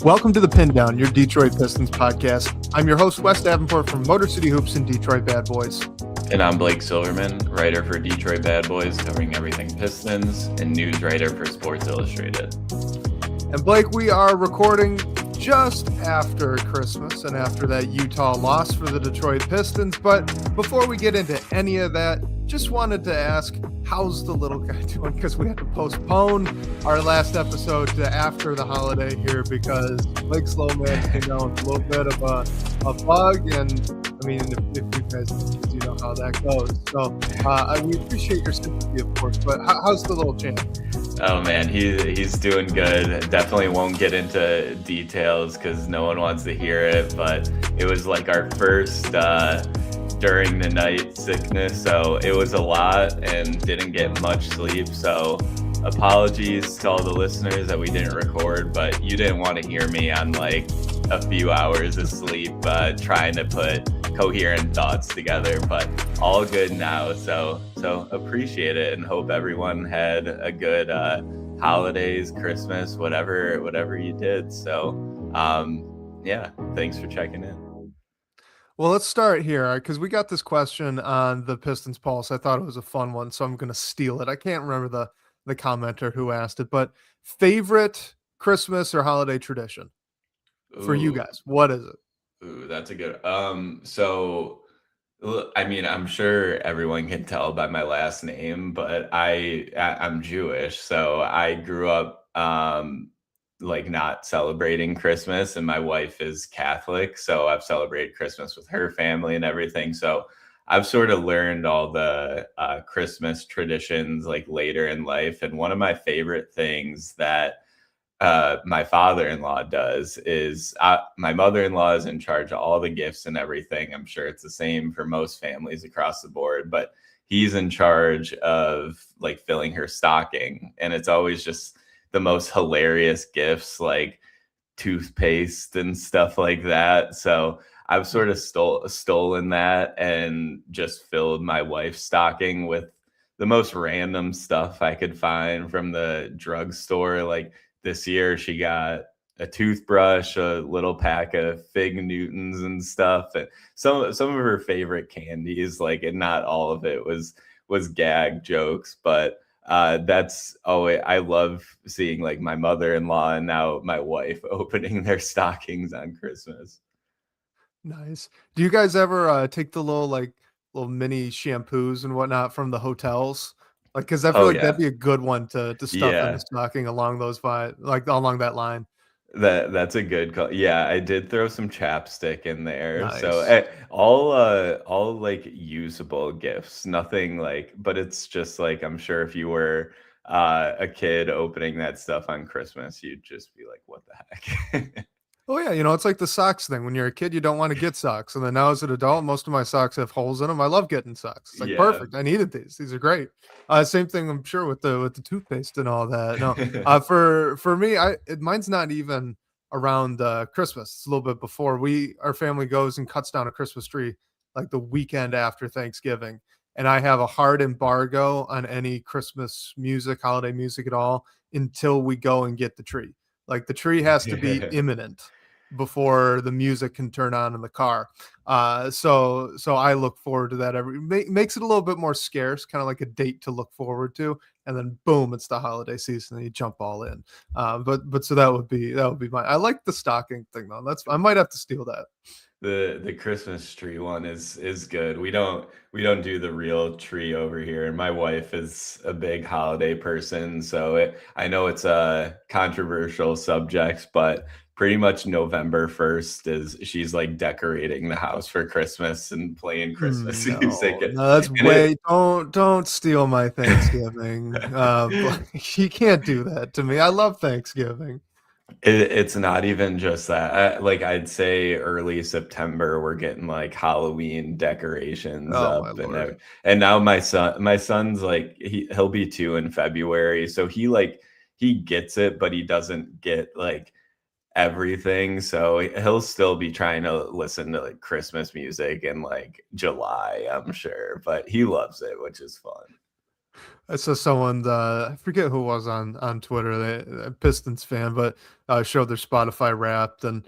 Welcome to the Pindown, your Detroit Pistons podcast. I'm your host, Wes Davenport from Motor City Hoops and Detroit Bad Boys. And I'm Blake Silverman, writer for Detroit Bad Boys, covering everything Pistons, and news writer for Sports Illustrated. And Blake, we are recording just after Christmas and after that Utah loss for the Detroit Pistons. But before we get into any of that, just wanted to ask, how's the little guy doing? Because we had to postpone our last episode to after the holiday here because Blake Silverman came down with a little bit of a bug. And I mean, if you guys you know how that goes. So we appreciate your sympathy, of course. But how's the little champ? Oh man, he's doing good. Definitely won't get into details because no one wants to hear it. But it was like our first during the night sickness, so it was a lot and didn't get much sleep. So apologies to all the listeners that we didn't record, but you didn't want to hear me on like a few hours of sleep trying to put coherent thoughts together. But all good now, so appreciate it and hope everyone had a good holidays, Christmas, whatever you did. So yeah, thanks for checking in. Well, let's start here because we got this question on the Pistons Pulse. I thought it was a fun one, so I'm going to steal it. I can't remember the commenter who asked it, but favorite Christmas or holiday tradition for you guys? What is it? Ooh, that's a good. So I mean, I'm sure everyone can tell by my last name, but I'm Jewish, so I grew up like not celebrating Christmas, and my wife is Catholic, so I've celebrated Christmas with her family and everything. So I've sort of learned all the Christmas traditions like later in life. And one of my favorite things that my father-in-law does is my mother-in-law is in charge of all the gifts and everything. I'm sure it's the same for most families across the board, but he's in charge of like filling her stocking. And it's always just the most hilarious gifts, like toothpaste and stuff like that. So I've sort of stolen that and just filled my wife's stocking with the most random stuff I could find from the drugstore. Like this year, she got a toothbrush, a little pack of Fig Newtons and stuff, and some of her favorite candies. Like, and not all of it was gag jokes, but that's always, I love seeing like my mother-in-law and now my wife opening their stockings on Christmas. Nice. Do you guys ever take the little mini shampoos and whatnot from the hotels? Like, because I feel like that'd be a good one to stuff in the stocking along those along that line. That's a good call. Yeah, I did throw some chapstick in there. Nice. So all like usable gifts, nothing like, but it's just like, I'm sure if you were a kid opening that stuff on Christmas, you'd just be like, what the heck? Oh yeah, it's like the socks thing. When you're a kid, you don't want to get socks, and then now as an adult, most of my socks have holes in them. I love getting socks. It's like perfect. I needed these. These are great. Same thing, I'm sure, with the toothpaste and all that. No, for me, mine's not even around Christmas. It's a little bit before. Our family goes and cuts down a Christmas tree like the weekend after Thanksgiving, and I have a hard embargo on any Christmas music, holiday music at all until we go and get the tree. Like the tree has to be imminent before the music can turn on in the car. So I look forward to that. Makes it a little bit more scarce, kind of like a date to look forward to. And then boom, it's the holiday season and you jump all in. But so that would be mine. I like the stocking thing though. I might have to steal that. The Christmas tree one is good. We don't do the real tree over here. And my wife is a big holiday person, so I know it's a controversial subject, but pretty much November 1st she's like decorating the house for Christmas and playing Christmas music. No, that's don't steal my Thanksgiving. You can't do that to me. I love Thanksgiving. It's not even just that. Like I'd say early September, we're getting like Halloween decorations up, and now my son's like he'll be 2 in February, so he gets it, but he doesn't get like everything. So he'll still be trying to listen to like Christmas music in like July, I'm sure, but he loves it, which is fun. I saw someone, I forget who it was on Twitter, a Pistons fan, but showed their Spotify Wrapped, and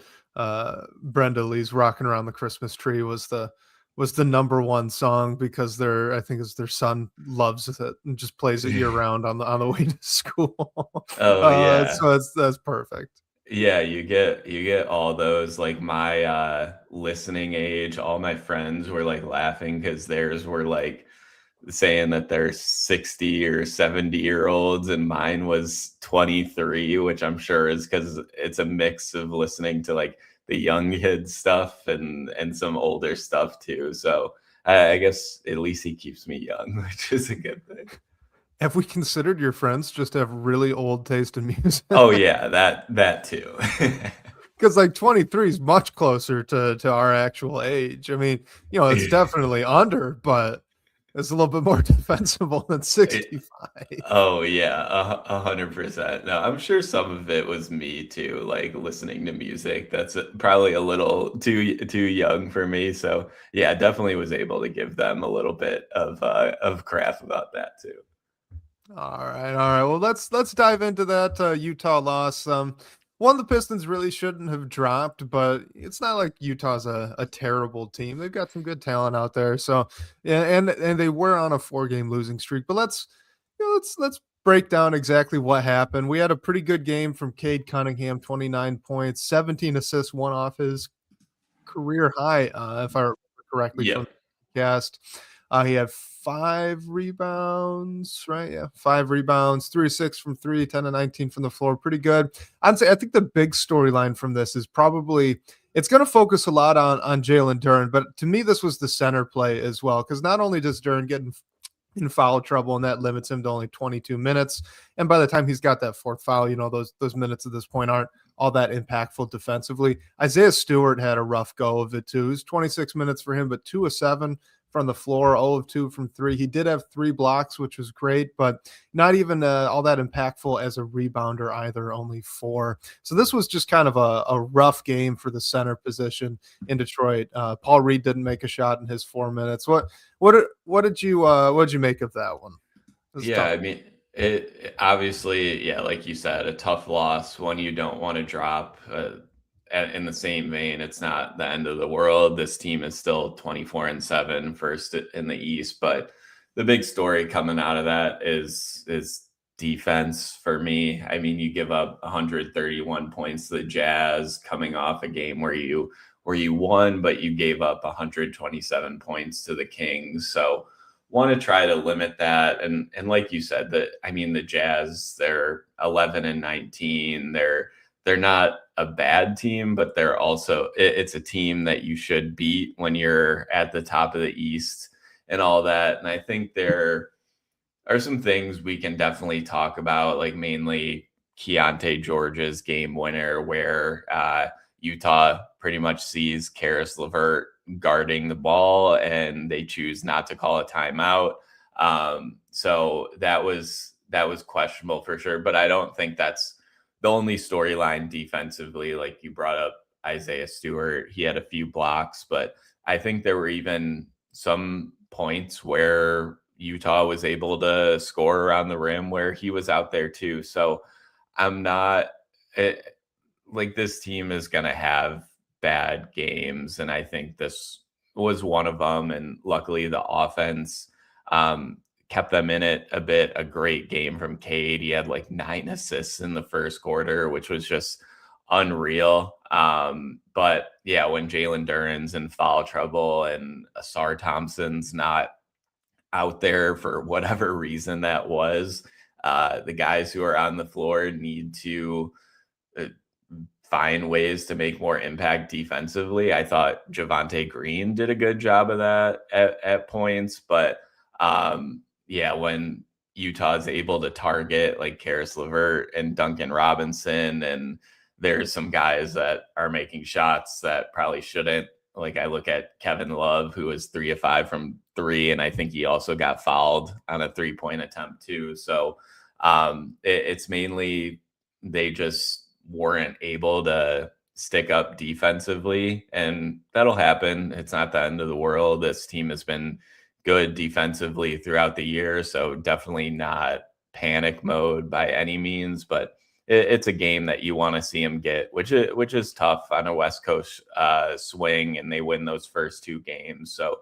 Brenda Lee's "Rocking Around the Christmas Tree" was the number one song because I think it's their son loves it and just plays it year round on the way to school. Oh yeah. So that's perfect. Yeah, you get all those, like, my, listening age, all my friends were, like, laughing because theirs were, like, saying that they're 60 or 70-year-olds, and mine was 23, which I'm sure is because it's a mix of listening to, like, the young kids stuff and some older stuff too, so I guess at least he keeps me young, which is a good thing. Have we considered your friends just have really old taste in music? Oh, yeah, that too. Because like 23 is much closer to our actual age. I mean, it's definitely under, but it's a little bit more defensible than It 65. Oh yeah, 100%. No, I'm sure some of it was me too, like listening to music. That's probably a little too young for me. So yeah, definitely was able to give them a little bit of crap about that too. All right, all right. Well, let's dive into that Utah loss. One the Pistons really shouldn't have dropped, but it's not like Utah's a terrible team. They've got some good talent out there. So yeah, and they were on a 4-game losing streak. But let's break down exactly what happened. We had a pretty good game from Cade Cunningham, 29 points, 17 assists, one off his career high, if I remember correctly from Yep. the cast. He had 5 rebounds, right? Yeah, 5 rebounds, 3 6 from three, 10 to 19 from the floor. Pretty good. I think the big storyline from this is probably it's going to focus a lot on Jalen Duren, but to me, this was the center play as well, because not only does Duren get in foul trouble, and that limits him to only 22 minutes. And by the time he's got that fourth foul, those minutes at this point aren't all that impactful defensively. Isaiah Stewart had a rough go of it too. It was 26 minutes for him, but 2 of 7 from the floor, 0 of 2 from 3. He did have 3 blocks, which was great, but not even all that impactful as a rebounder either, only 4. So this was just kind of a rough game for the center position in Detroit. Paul Reed didn't make a shot in his 4 minutes. What did you make of that one? Yeah, I mean, it obviously, yeah, like you said, a tough loss, one you don't want to drop. In the same vein, it's not the end of the world. This team is still 24-7, first in the East, but the big story coming out of that is defense for me. I mean, you give up 131 points to the Jazz coming off a game where you won, but you gave up 127 points to the Kings. So want to try to limit that. And like you said, the Jazz, they're 11-19. They're not a bad team, but they're also it's a team that you should beat when you're at the top of the East and all that. And I think there are some things we can definitely talk about, like mainly Keontae George's game winner, where Utah pretty much sees Karis LeVert guarding the ball and they choose not to call a timeout. So that was questionable for sure, but I don't think that's the only storyline defensively. Like you brought up Isaiah Stewart, he had a few blocks, but I think there were even some points where Utah was able to score around the rim where he was out there too. So I'm not like this team is going to have bad games. And I think this was one of them. And luckily the offense kept them in it a bit. A great game from Cade. He had like 9 assists in the first quarter, which was just unreal. But yeah, when Jalen Duren's in foul trouble and Asar Thompson's not out there for whatever reason that was, the guys who are on the floor need to find ways to make more impact defensively. I thought Javonte Green did a good job of that at points, but yeah, when Utah is able to target like Karis LeVert and Duncan Robinson, and there's some guys that are making shots that probably shouldn't. Like I look at Kevin Love, who was 3 of 5 from 3, and I think he also got fouled on a 3-point attempt too. So it's mainly they just weren't able to stick up defensively, and that'll happen. It's not the end of the world. This team has been good defensively throughout the year. So definitely not panic mode by any means, but it's a game that you want to see them get, which is tough on a West Coast swing, and they win those first 2 games. So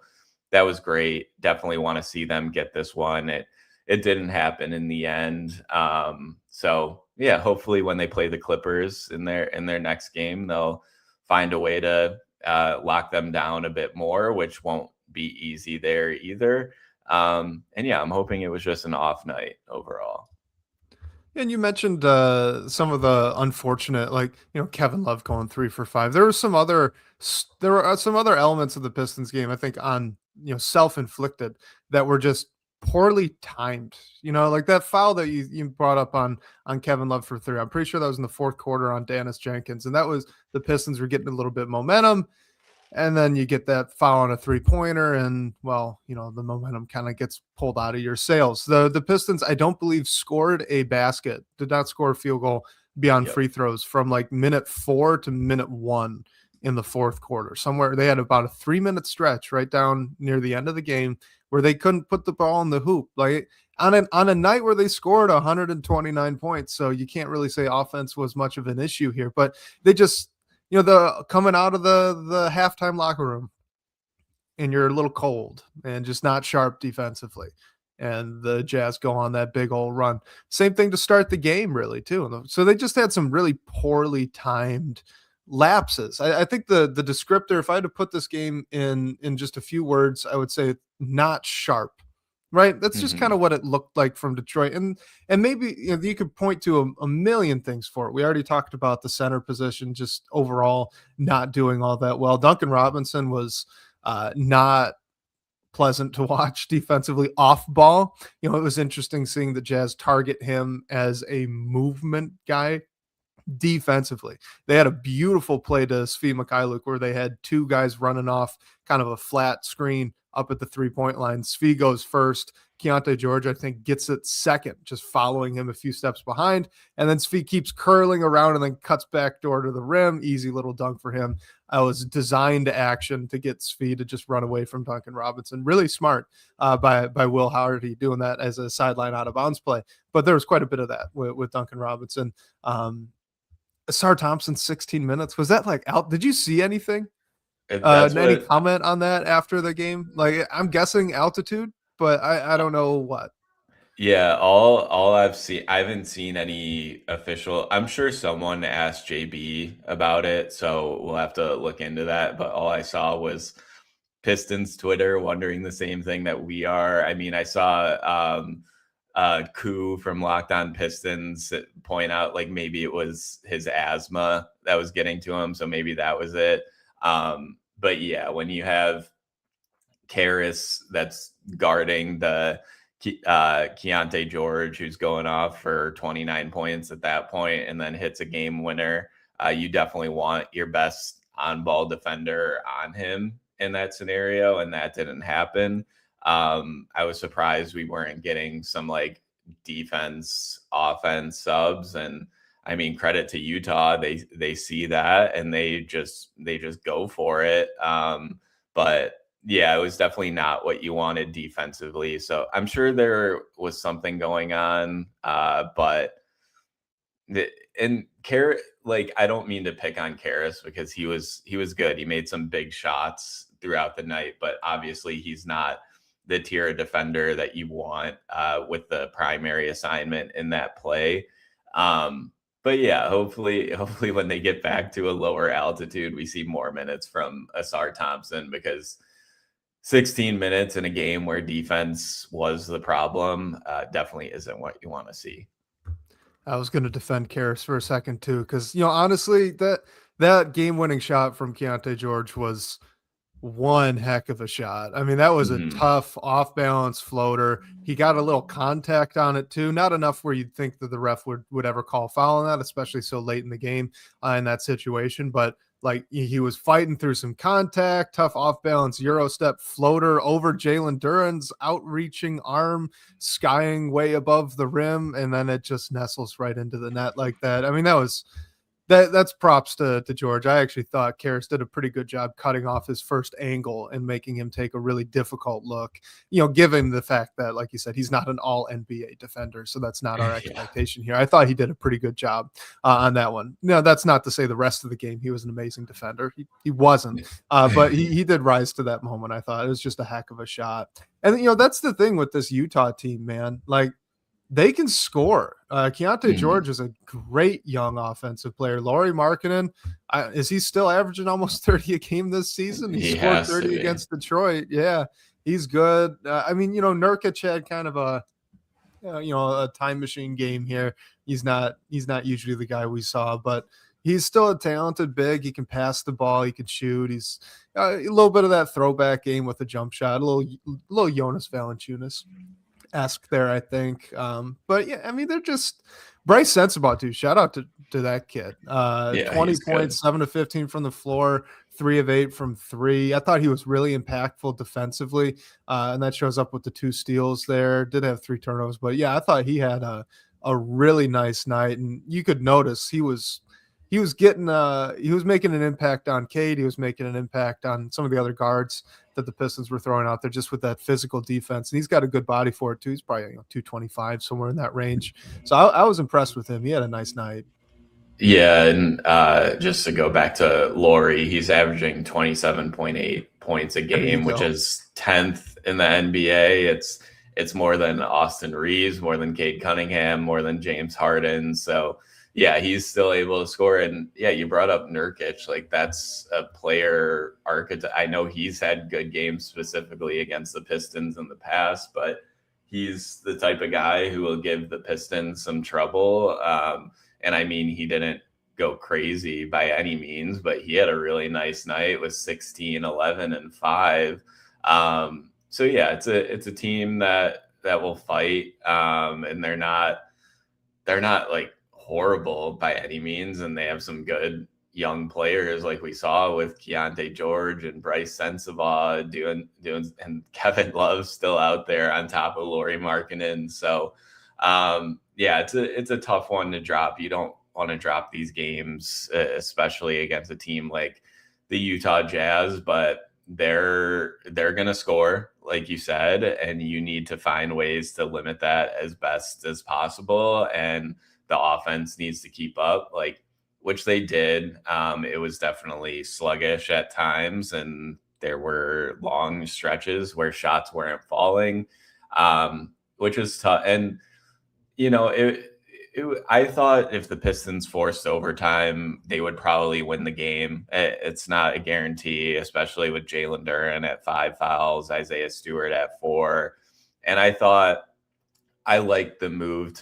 that was great. Definitely want to see them get this one. It didn't happen in the end. So yeah, hopefully when they play the Clippers in their next game, they'll find a way to lock them down a bit more, which won't be easy there either. And yeah, I'm hoping it was just an off night overall. And you mentioned some of the unfortunate, like, Kevin Love going 3 for 5. There were some other elements of the Pistons game, I think, on self-inflicted, that were just poorly timed. Like that foul that you brought up on Kevin Love for 3. I'm pretty sure that was in the fourth quarter on Dennis Jenkins, and that was the Pistons were getting a little bit of momentum. And then you get that foul on a 3-pointer, and the momentum kind of gets pulled out of your sails. The Pistons, I don't believe, scored a basket, did not score a field goal beyond free throws from like minute 4 to minute 1 in the fourth quarter. Somewhere they had about a 3-minute stretch right down near the end of the game where they couldn't put the ball in the hoop. Like on a night where they scored 129 points. So you can't really say offense was much of an issue here, but they just, the coming out of the halftime locker room and you're a little cold and just not sharp defensively. And the Jazz go on that big old run. Same thing to start the game, really, too. So they just had some really poorly timed lapses. I think the descriptor, if I had to put this game in just a few words, I would say not sharp. Right. That's just kind of what it looked like from Detroit. And maybe you could point to a million things for it. We already talked about the center position, just overall not doing all that well. Duncan Robinson was not pleasant to watch defensively off ball. It was interesting seeing the Jazz target him as a movement guy. Defensively, they had a beautiful play to Svi Mikhailuk where they had 2 guys running off kind of a flat screen up at the 3-point line. Svi goes first. Keontae George, I think, gets it second, just following him a few steps behind. And then Svi keeps curling around and then cuts back door to the rim. Easy little dunk for him. I was designed action to get Svi to just run away from Duncan Robinson. Really smart by Will Hardy doing that as a sideline out of bounds play. But there was quite a bit of that with Duncan Robinson. Asar Thompson, 16 minutes. Was that like out? Did you see anything? Any comment on that after the game? Like, I'm guessing altitude, but I don't know what. Yeah, all I've seen, I haven't seen any official. I'm sure someone asked JB about it, so we'll have to look into that. But all I saw was Pistons Twitter wondering the same thing that we are. I mean, I saw Koo from Locked On Pistons point out like maybe it was his asthma that was getting to him, so maybe that was it. But yeah, when you have Karras that's guarding the Keontae George, who's going off for 29 points at that point and then hits a game winner, you definitely want your best on-ball defender on him in that scenario, and that didn't happen. I was surprised we weren't getting some like defense offense subs, and I mean, credit to Utah, they see that and they just go for it. But yeah, it was definitely not what you wanted defensively. So I'm sure there was something going on, but like, I don't mean to pick on Karras because he was good. He made some big shots throughout the night, but obviously he's not the tier of defender that you want with the primary assignment in that play. But yeah, hopefully when they get back to a lower altitude, we see more minutes from Asar Thompson, because 16 minutes in a game where defense was the problem definitely isn't what you want to see. I was going to defend Karras for a second too, because honestly, that game-winning shot from Keontae George was one heck of a shot. I mean, that was a tough off-balance floater. He got a little contact on it too, not enough where you'd think that the ref would ever call foul on that, especially so late in the game in that situation. But like, he was fighting through some contact, tough off-balance Euro step floater over Jalen Duren's outreaching arm, skying way above the rim, and then it just nestles right into the net like that. I mean, that was that's props to George. I actually thought Karras did a pretty good job cutting off his first angle and making him take a really difficult look, given the fact that, like you said, he's not an all NBA defender. So that's not our expectation here. I thought he did a pretty good job on that one. No, that's not to say the rest of the game he was an amazing defender. He wasn't, but he did rise to that moment. I thought it was just a heck of a shot. And, that's the thing with this Utah team, man. Like, they can score. Keontae George is a great young offensive player. Lauri Markkanen, is he still averaging almost 30 a game this season? He scored 30 against Detroit. Yeah, he's good. Nurkic had kind of a time machine game here. He's not usually the guy we saw, but he's still a talented big. He can pass the ball. He can shoot. He's a little bit of that throwback game with a jump shot, a little Jonas Valanciunas esque there, I think. But yeah, I mean, they're just Bryce Sensabaugh too. Shout out to that kid. 20 points, 7 of 15 from the floor, 3 of 8 from 3. I thought he was really impactful defensively, and that shows up with the 2 steals there. Did have 3 turnovers, but yeah, I thought he had a really nice night, and you could notice he was making an impact on Cade. He was making an impact on some of the other guards that the Pistons were throwing out there, just with that physical defense. And he's got a good body for it too. He's probably 225, somewhere in that range. So I was impressed with him. He had a nice night. Yeah, and just to go back to Lauri, he's averaging 27.8 points a game, which is 10th in the NBA. It's more than Austin Reeves, more than Cade Cunningham, more than James Harden. So yeah, he's still able to score. And yeah, you brought up Nurkic. Like, that's a player archetype. I know he's had good games specifically against the Pistons in the past, but he's the type of guy who will give the Pistons some trouble. And I mean, he didn't go crazy by any means, but he had a really nice night with 16, 11, and 5. So yeah, it's a team that will fight. And they're not like horrible by any means, and they have some good young players, like we saw with Keontae George and Bryce Sensabaugh doing, and Kevin Love's still out there on top of Lauri Markkanen. So yeah, it's a tough one to drop. You don't want to drop these games, especially against a team like the Utah Jazz, but they're going to score, like you said, and you need to find ways to limit that as best as possible. And the offense needs to keep up, which they did. It was definitely sluggish at times, and there were long stretches where shots weren't falling, which was tough. And, I thought if the Pistons forced overtime, they would probably win the game. It's not a guarantee, especially with Jalen Duren at 5 fouls, Isaiah Stewart at 4. And I thought I liked the move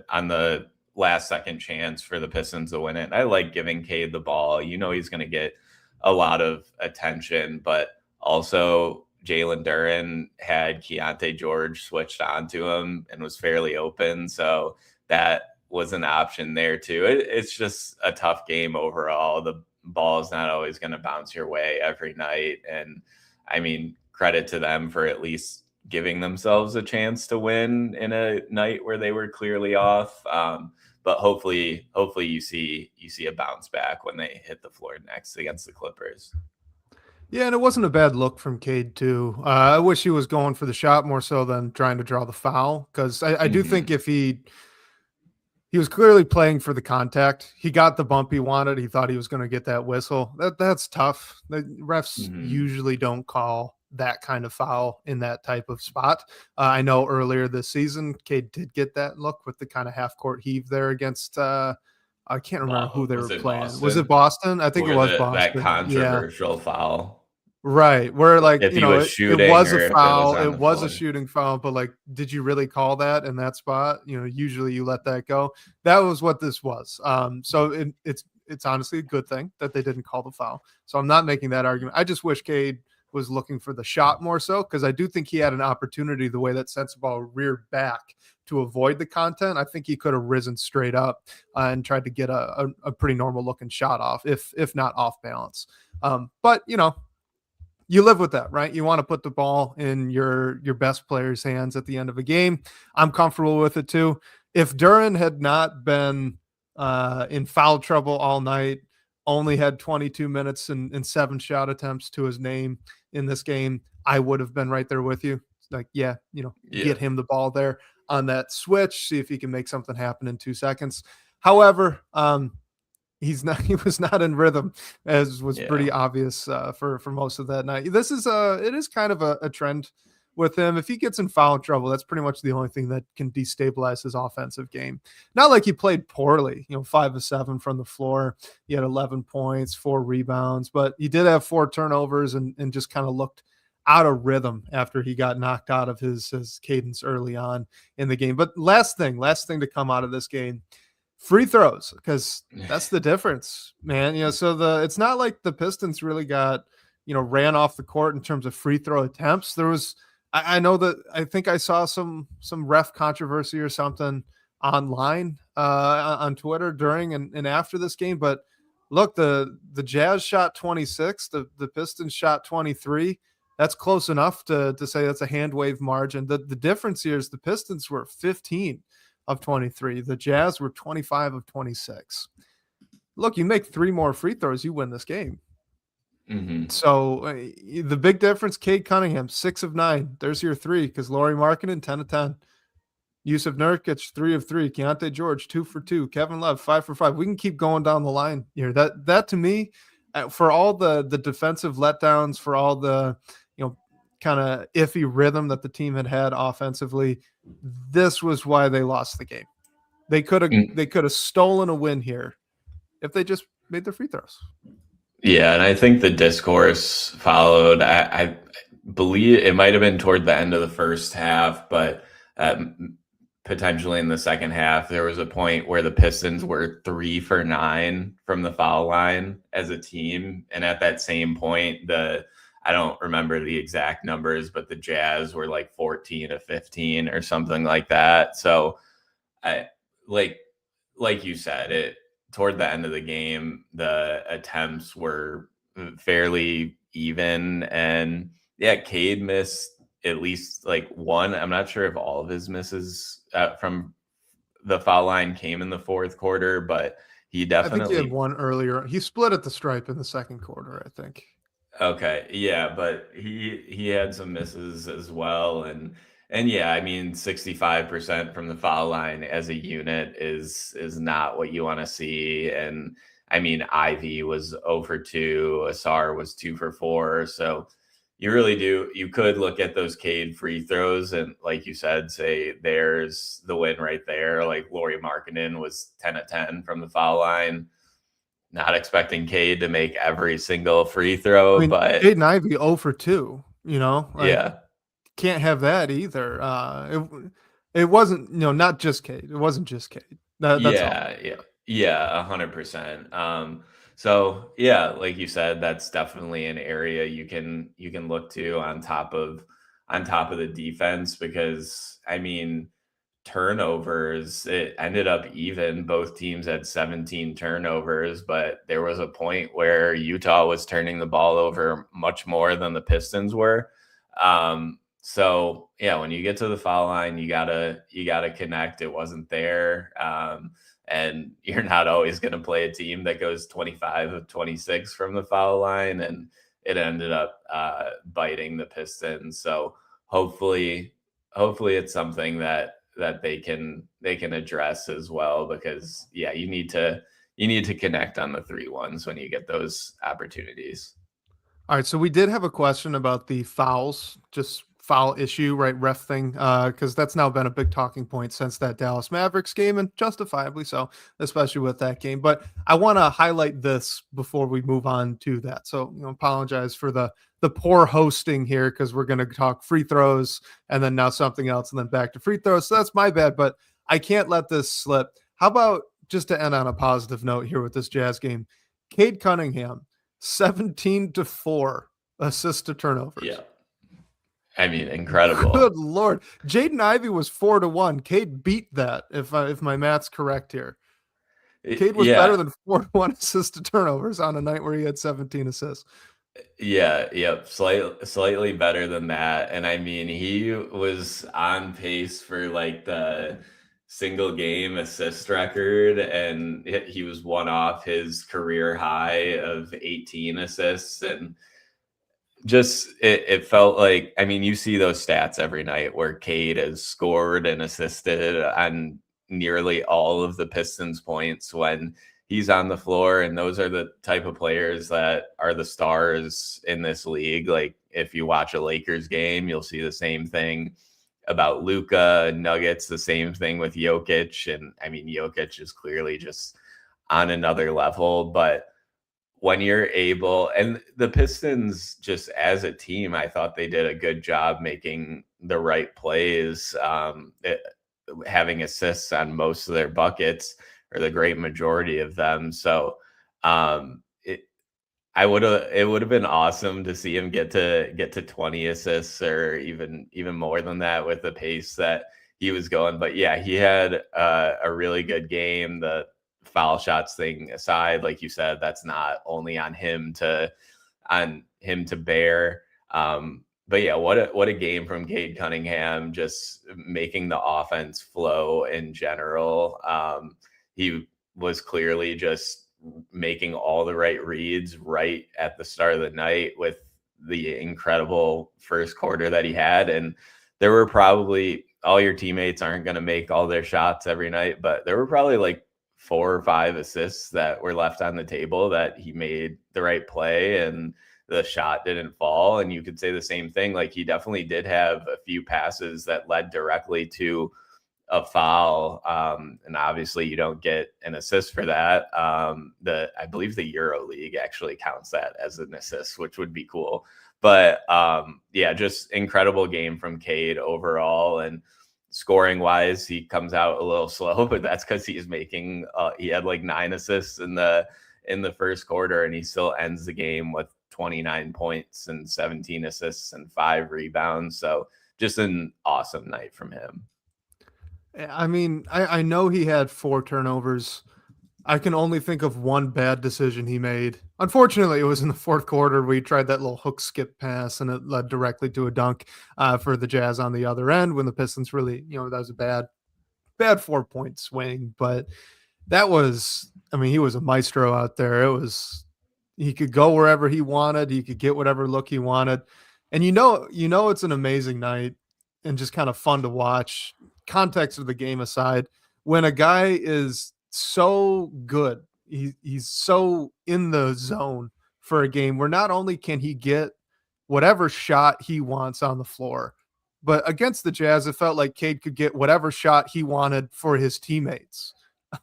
on the last second chance for the Pistons to win it. I like giving Cade the ball. He's going to get a lot of attention, but also Jalen Duren had Keontae George switched onto him and was fairly open. So that was an option there too. It's just a tough game overall. The ball is not always going to bounce your way every night. And I mean, credit to them for at least giving themselves a chance to win in a night where they were clearly off. But hopefully you see a bounce back when they hit the floor next against the Clippers. Yeah, and it wasn't a bad look from Cade too. I wish he was going for the shot more so than trying to draw the foul, because I do think if he was clearly playing for the contact. He got the bump he wanted. He thought he was going to get that whistle. That's tough. The refs usually don't call that kind of foul in that type of spot. I know earlier this season, Cade did get that look with the kind of half-court heave there against I can't remember who they were playing. Boston? Was it Boston? I think it was Boston. That controversial foul. Right. Where it was a foul. It was a shooting foul, but did you really call that in that spot? Usually you let that go. That was what this was. So it's honestly a good thing that they didn't call the foul. So I'm not making that argument. I just wish Cade was looking for the shot more so, because I do think he had an opportunity the way that Sensabaugh reared back to avoid the content. I think he could have risen straight up and tried to get a pretty normal looking shot off, if not off balance. But you live with that, right? You want to put the ball in your best player's hands at the end of a game. I'm comfortable with it too. If Duren had not been in foul trouble all night, only had 22 minutes and 7 shot attempts to his name in this game, I would have been right there with you. Like, yeah, get him the ball there on that switch, see if he can make something happen in 2 seconds. However, he was not in rhythm, as was pretty obvious for most of that night. It is kind of a trend with him. If he gets in foul trouble, that's pretty much the only thing that can destabilize his offensive game. Not like he played poorly, 5 of 7 from the floor. He had 11 points, 4 rebounds, but he did have 4 turnovers and just kind of looked out of rhythm after he got knocked out of his cadence early on in the game. But last thing to come out of this game, free throws, because that's the difference, man. So it's not like the Pistons really got, ran off the court in terms of free throw attempts. There was, I know that I think I saw some ref controversy or something online on Twitter during and after this game. But look, the Jazz shot 26, the Pistons shot 23. That's close enough to say that's a hand wave margin. The difference here is the Pistons were 15 of 23. The Jazz were 25 of 26. Look, you make 3 more free throws, you win this game. Mm-hmm. So the big difference, Cade Cunningham, 6 of 9. There's your 3, because Lauri Markkanen, 10 of 10. Yusuf Nurkic, 3 of 3. Keontae George, 2 for 2. Kevin Love, 5 for 5. We can keep going down the line here. That to me, for all the defensive letdowns, for all the kind of iffy rhythm that the team had offensively, this was why they lost the game. They could have stolen a win here if they just made their free throws. Yeah, and I think the discourse followed. I believe it might have been toward the end of the first half, but potentially in the second half, there was a point where the Pistons were 3 for 9 from the foul line as a team. And at that same point, I don't remember the exact numbers, but the Jazz were like 14 of 15 or something like that. So I like you said, toward the end of the game, the attempts were fairly even. And yeah, Cade missed at least like 1. I'm not sure if all of his misses from the foul line came in the fourth quarter, but he definitely... I think he had 1 earlier. He split at the stripe in the second quarter, I think. Okay. Yeah, but he had some misses as well. And yeah, I mean, 65% from the foul line as a unit is not what you want to see. And I mean, Ivy was 0 for 2, Asar was 2 for 4. So you could look at those Cade free throws and, like you said, say there's the win right there. Like Lauri Markkanen was 10 of 10 from the foul line. Not expecting Cade to make every single free throw, but Cade and Ivy 0 for 2, yeah. Can't have that either. It wasn't, not just Cade. It wasn't just Cade. That's yeah, 100%. So yeah, like you said, that's definitely an area you can look to on top of the defense, because I mean, turnovers, it ended up even. Both teams had 17 turnovers, but there was a point where Utah was turning the ball over much more than the Pistons were. So yeah, when you get to the foul line, you gotta connect. It wasn't there. And you're not always going to play a team that goes 25 of 26 from the foul line. And it ended up biting the Pistons. So hopefully it's something that they can address as well, because yeah, you need to connect on the 3-1s when you get those opportunities. All right, so we did have a question about the fouls, just foul issue, right? Ref thing, because that's now been a big talking point since that Dallas Mavericks game, and justifiably so, especially with that game. But I want to highlight this before we move on to that. So, apologize for the poor hosting here, because we're going to talk free throws and then now something else and then back to free throws. So that's my bad, but I can't let this slip. How about, just to end on a positive note here with this Jazz game, Cade Cunningham, 17-4 assist to turnovers. Yeah. I mean, incredible. Good Lord. Jaden Ivey was 4-1. Cade beat that, if my math's correct here. Cade was better than 4-1 assist to turnovers on a night where he had 17 assists. Yeah, yep, slightly better than that. And I mean, he was on pace for like the single game assist record, and he was one off his career high of 18 assists. And just it felt like, I mean, you see those stats every night where Cade has scored and assisted on nearly all of the Pistons points when he's on the floor, and those are the type of players that are the stars in this league. Like if you watch a Lakers game, you'll see the same thing about Luka. Nuggets, the same thing with Jokic. And I mean, Jokic is clearly just on another level. But when you're able, and the Pistons just as a team, I thought they did a good job making the right plays, having assists on most of their buckets, or the great majority of them. So it would have been awesome to see him get to 20 assists, or even more than that with the pace that he was going. But yeah, he had a really good game. The foul shots thing aside, like you said, that's not only on him to bear. But yeah, what a game from Cade Cunningham, just making the offense flow in general. He was clearly just making all the right reads right at the start of the night with the incredible first quarter that he had. And there were probably, all your teammates aren't going to make all their shots every night, but there were probably like 4 or 5 assists that were left on the table that he made the right play and the shot didn't fall. And you could say the same thing. Like he definitely did have a few passes that led directly to a foul. And obviously you don't get an assist for that. I believe the Euro League actually counts that as an assist, which would be cool. But yeah, just incredible game from Cade overall. And scoring wise, he comes out a little slow, but that's because he's making he had like 9 assists in the first quarter, and he still ends the game with 29 points and 17 assists and 5 rebounds. So just an awesome night from him. I mean, I know he had 4 turnovers. I can only think of one bad decision he made. Unfortunately, it was in the fourth quarter where he tried that little hook skip pass, and it led directly to a dunk for the Jazz on the other end when the Pistons really, that was a bad 4-point swing. But that was, I mean, he was a maestro out there. He could go wherever he wanted. He could get whatever look he wanted. And it's an amazing night and just kind of fun to watch, context of the game aside, when a guy is so good, he's so in the zone for a game where not only can he get whatever shot he wants on the floor, but against the Jazz, it felt like Cade could get whatever shot he wanted for his teammates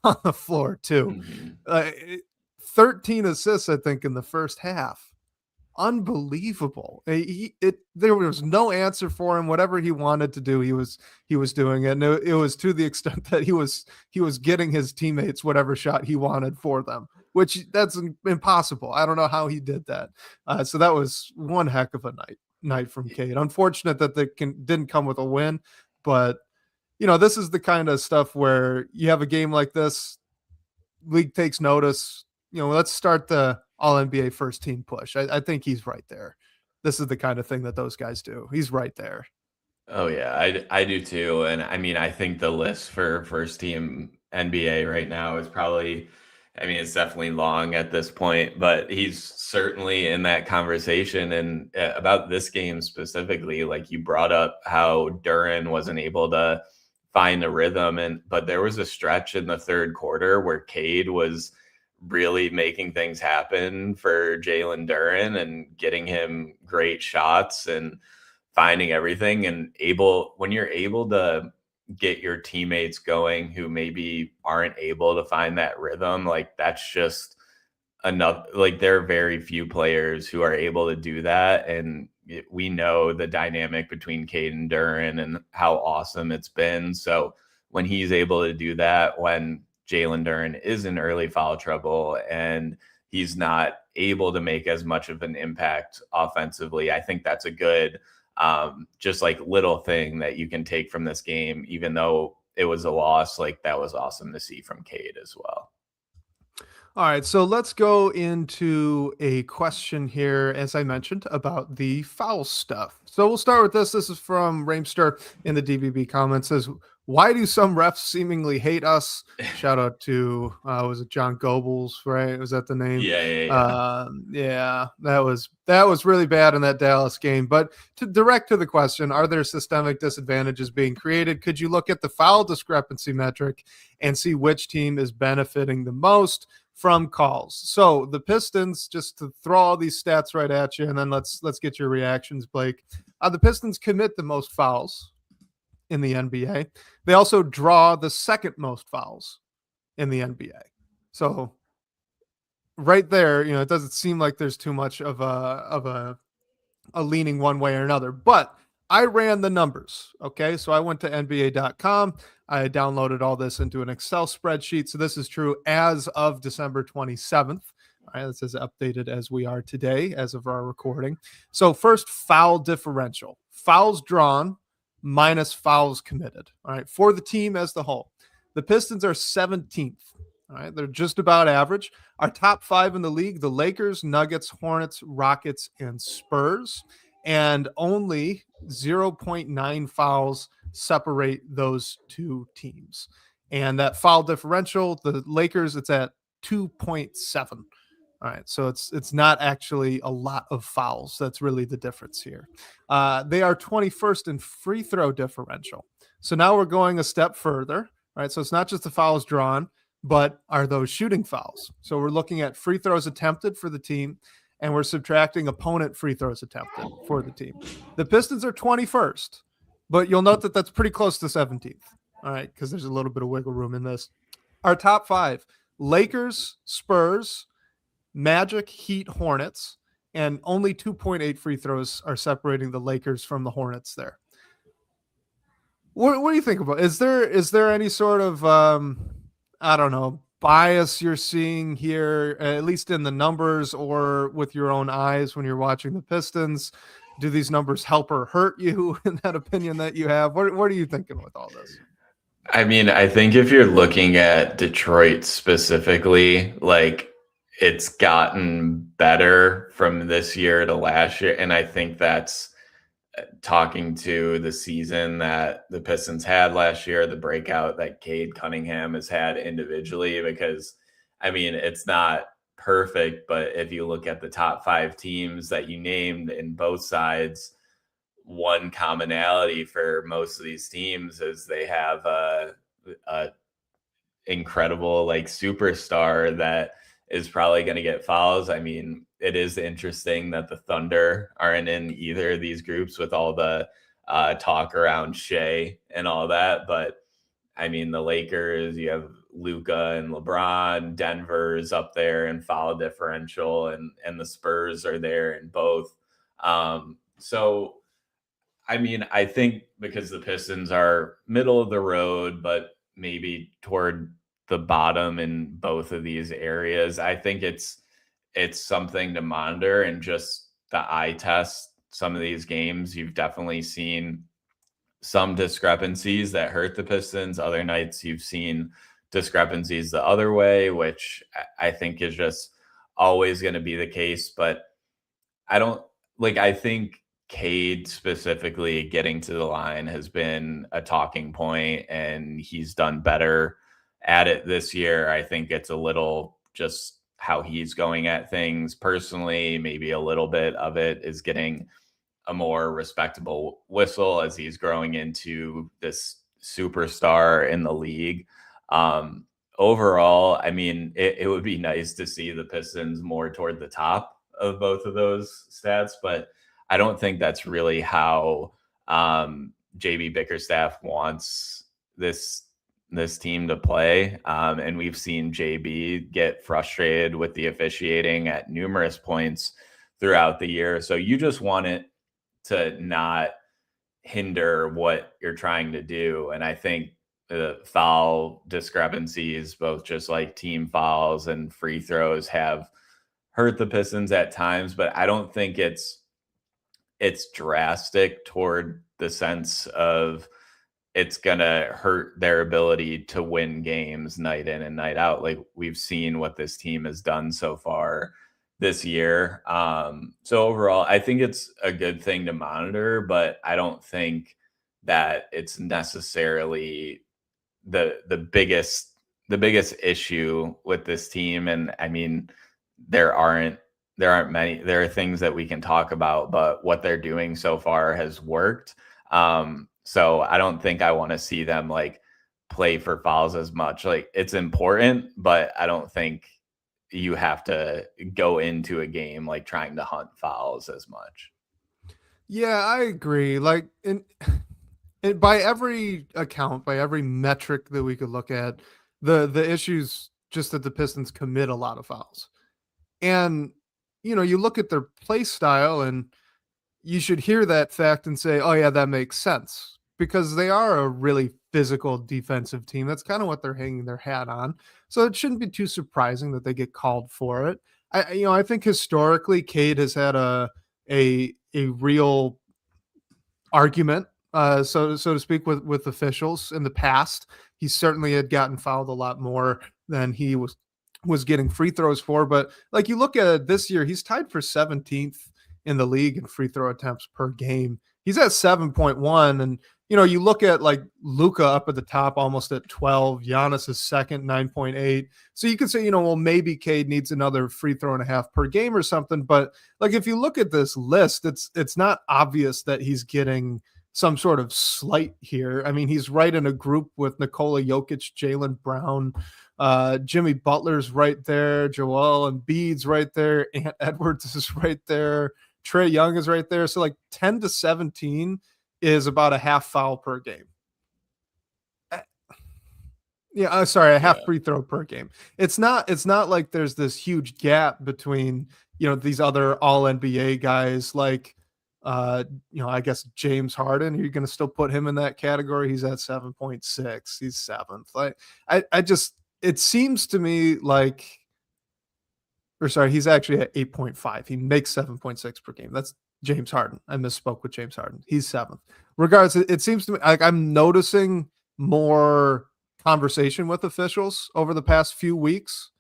on the floor too. Mm-hmm. 13 assists, I think, in the first half. Unbelievable. There was no answer for him. Whatever he wanted to do, he was doing it. And it was to the extent that he was getting his teammates whatever shot he wanted for them, which that's impossible. I don't know how he did that. So that was one heck of a night from Cade. Unfortunate that they didn't come with a win, but this is the kind of stuff where you have a game like this, league takes notice. Let's start the All-NBA first team push. I think he's right there. This is the kind of thing that those guys do. He's right there. Oh yeah, I do too. And I mean, I think the list for first team NBA right now is probably, I mean, it's definitely long at this point, but he's certainly in that conversation. And about this game specifically, like you brought up how Duren wasn't able to find a rhythm, but there was a stretch in the third quarter where Cade was really making things happen for Jalen Duren and getting him great shots and finding everything, and when you're able to get your teammates going who maybe aren't able to find that rhythm, like that's just enough. Like there are very few players who are able to do that. And we know the dynamic between Cade and Duren and how awesome it's been. So when he's able to do that, when Jalen Duren is in early foul trouble and he's not able to make as much of an impact offensively, I think that's a good, just like little thing that you can take from this game, even though it was a loss. Like that was awesome to see from Cade as well. All right, so let's go into a question here, as I mentioned, about the foul stuff. So we'll start with this. This is from Ramester in the DBB comments. Says, why do some refs seemingly hate us? Shout out to was it John Goebbels, right? Was that the name? Yeah, that was really bad in that Dallas game. But to the question, are there systemic disadvantages being created? Could you look at the foul discrepancy metric and see which team is benefiting the most from calls? So the Pistons, just to throw all these stats right at you, and then let's get your reactions, Blake. The Pistons commit the most fouls in the NBA. They also draw the second most fouls in the NBA. So right there, it doesn't seem like there's too much of a leaning one way or another. But I ran the numbers. Okay. So I went to NBA.com. I downloaded all this into an Excel spreadsheet. So this is true as of December 27th. All right. This is updated as we are today, as of our recording. So first, foul differential. Fouls drawn minus fouls committed. All right. For the team as the whole. The Pistons are 17th. All right. They're just about average. Our top five in the league, the Lakers, Nuggets, Hornets, Rockets, and Spurs. And only 0.9 fouls separate those two teams. And that foul differential, the Lakers, it's at 2.7. All right, so it's not actually a lot of fouls. That's really the difference here. They are 21st in free throw differential. So now we're going a step further. All right, so it's not just the fouls drawn, but are those shooting fouls? So we're looking at free throws attempted for the team, and we're subtracting opponent free throws attempted for the team. The Pistons are 21st, but you'll note that that's pretty close to 17th. All right, because there's a little bit of wiggle room in this. Our top five, Lakers, Spurs, Magic, Heat, Hornets, and only 2.8 free throws are separating the Lakers from the Hornets there. What do you think about it? Is there any sort of, I don't know, bias you're seeing here, at least in the numbers or with your own eyes when you're watching the Pistons? Do these numbers help or hurt you in that opinion that you have? What are you thinking with all this? I mean, I think if you're looking at Detroit specifically, like it's gotten better from this year to last year. And I think that's talking to the season that the Pistons had last year, the breakout that Cade Cunningham has had individually, because I mean, it's not perfect, but if you look at the top five teams that you named in both sides, one commonality for most of these teams is they have a incredible like superstar that is probably going to get fouls. I mean, it is interesting that the Thunder aren't in either of these groups with all the talk around Shea and all that. But I mean, the Lakers, you have Luka and LeBron, Denver's up there in foul differential, and the Spurs are there in both. So, I mean, I think because the Pistons are middle of the road, but maybe toward the bottom in both of these areas, I think it's something to monitor and just the eye test some of these games. You've definitely seen some discrepancies that hurt the Pistons. Other nights you've seen discrepancies the other way, which I think is just always going to be the case. But I think Cade specifically getting to the line has been a talking point, and he's done better at it this year. I think it's a little just how he's going at things personally. Maybe a little bit of it is getting a more respectable whistle as he's growing into this superstar in the league. Overall, I mean, it would be nice to see the Pistons more toward the top of both of those stats, but I don't think that's really how JB Bickerstaff wants this team to play. And we've seen JB get frustrated with the officiating at numerous points throughout the year. So you just want it to not hinder what you're trying to do. And I think the foul discrepancies, both just like team fouls and free throws, have hurt the Pistons at times, but I don't think it's drastic toward the sense of it's going to hurt their ability to win games night in and night out. Like we've seen what this team has done so far this year. So overall, I think it's a good thing to monitor, but I don't think that it's necessarily the biggest issue with this team. And I mean, there aren't many. There are things that we can talk about, but what they're doing so far has worked. So I don't think I want to see them like play for fouls as much. Like it's important, but I don't think you have to go into a game like trying to hunt fouls as much. Yeah, I agree. Like by every account, by every metric that we could look at, the issues just that the Pistons commit a lot of fouls. And you look at their play style and you should hear that fact and say, "Oh yeah, that makes sense." Because they are a really physical defensive team. That's kind of what they're hanging their hat on. So it shouldn't be too surprising that they get called for it. I think historically Cade has had a real argument, so to speak, with officials in the past. He certainly had gotten fouled a lot more than he was getting free throws for. But like you look at it this year, he's tied for 17th in the league in free throw attempts per game. He's at 7.1, and you look at like Luka up at the top, almost at 12. Giannis is second, 9.8. So you could say, well, maybe Cade needs another free throw and a half per game or something. But like if you look at this list, it's not obvious that he's getting some sort of slight here. I mean, he's right in a group with Nikola Jokic, Jaylen Brown, Jimmy Butler's right there, Joel Embiid's right there, Ant Edwards is right there, Trae Young is right there. So like 10 to 17 is about a half foul per game. A half free throw per game. It's not like there's this huge gap between, these other all NBA guys like, I guess James Harden. You're going to still put him in that category. He's at 7.6. He's seventh. It seems to me like, he's actually at 8.5. He makes 7.6 per game. That's James Harden. I misspoke with James Harden. He's seventh. Regardless, it seems to me like I'm noticing more conversation with officials over the past few weeks.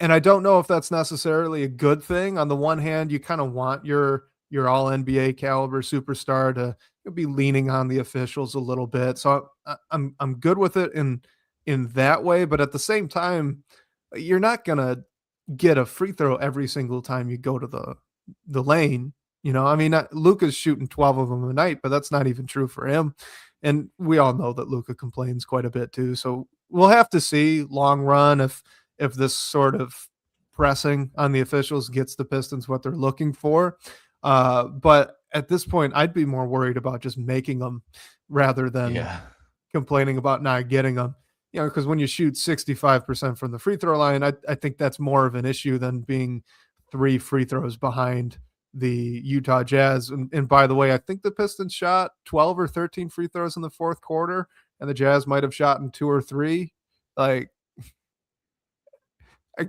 And I don't know if that's necessarily a good thing. On the one hand, you kind of want your all NBA caliber superstar to be leaning on the officials a little bit. So I'm good with it in that way. But at the same time, you're not going to get a free throw every single time you go to the lane. I mean, Luka's shooting 12 of them a night, but that's not even true for him. And we all know that Luka complains quite a bit too. So we'll have to see long run if this sort of pressing on the officials gets the Pistons what they're looking for. But at this point, I'd be more worried about just making them rather than complaining about not getting them. Because when you shoot 65% from the free throw line, I think that's more of an issue than being 3 free throws behind the Utah Jazz. And by the way, I think the Pistons shot 12 or 13 free throws in the fourth quarter, and the Jazz might have shot in 2 or 3. Like,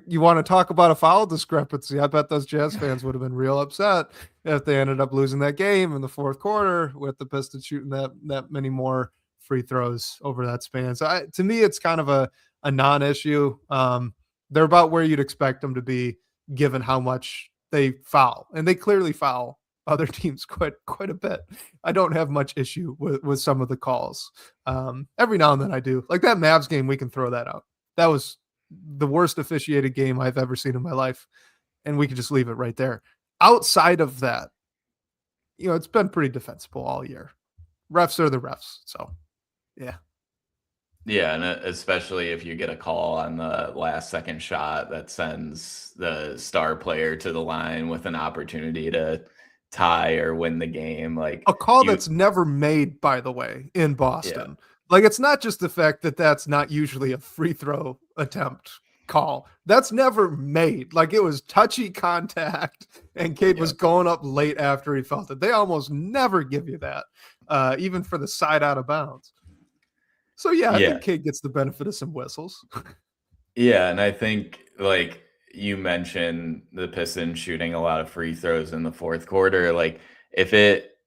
you want to talk about a foul discrepancy? I bet those Jazz fans would have been real upset if they ended up losing that game in the fourth quarter with the Pistons shooting that many more free throws over that span. So to me, it's kind of a non-issue. They're about where you'd expect them to be given how much they foul, and they clearly foul other teams quite a bit. I don't have much issue with some of the calls. Every now and then I do. Like that Mavs game, we can throw that out. That was the worst officiated game I've ever seen in my life, and we could just leave it right there. Outside of that, it's been pretty defensible all year. Refs are the refs, so yeah. Yeah, and especially if you get a call on the last second shot that sends the star player to the line with an opportunity to tie or win the game. Like a call that's never made, by the way, in Boston. Yeah. Like it's not just the fact that that's not usually a free throw attempt call. That's never made. Like it was touchy contact and Cade was going up late after he felt it. They almost never give you that, even for the side out of bounds. So I think Cade gets the benefit of some whistles. Yeah, and I think like you mentioned the Pistons shooting a lot of free throws in the fourth quarter. Like if it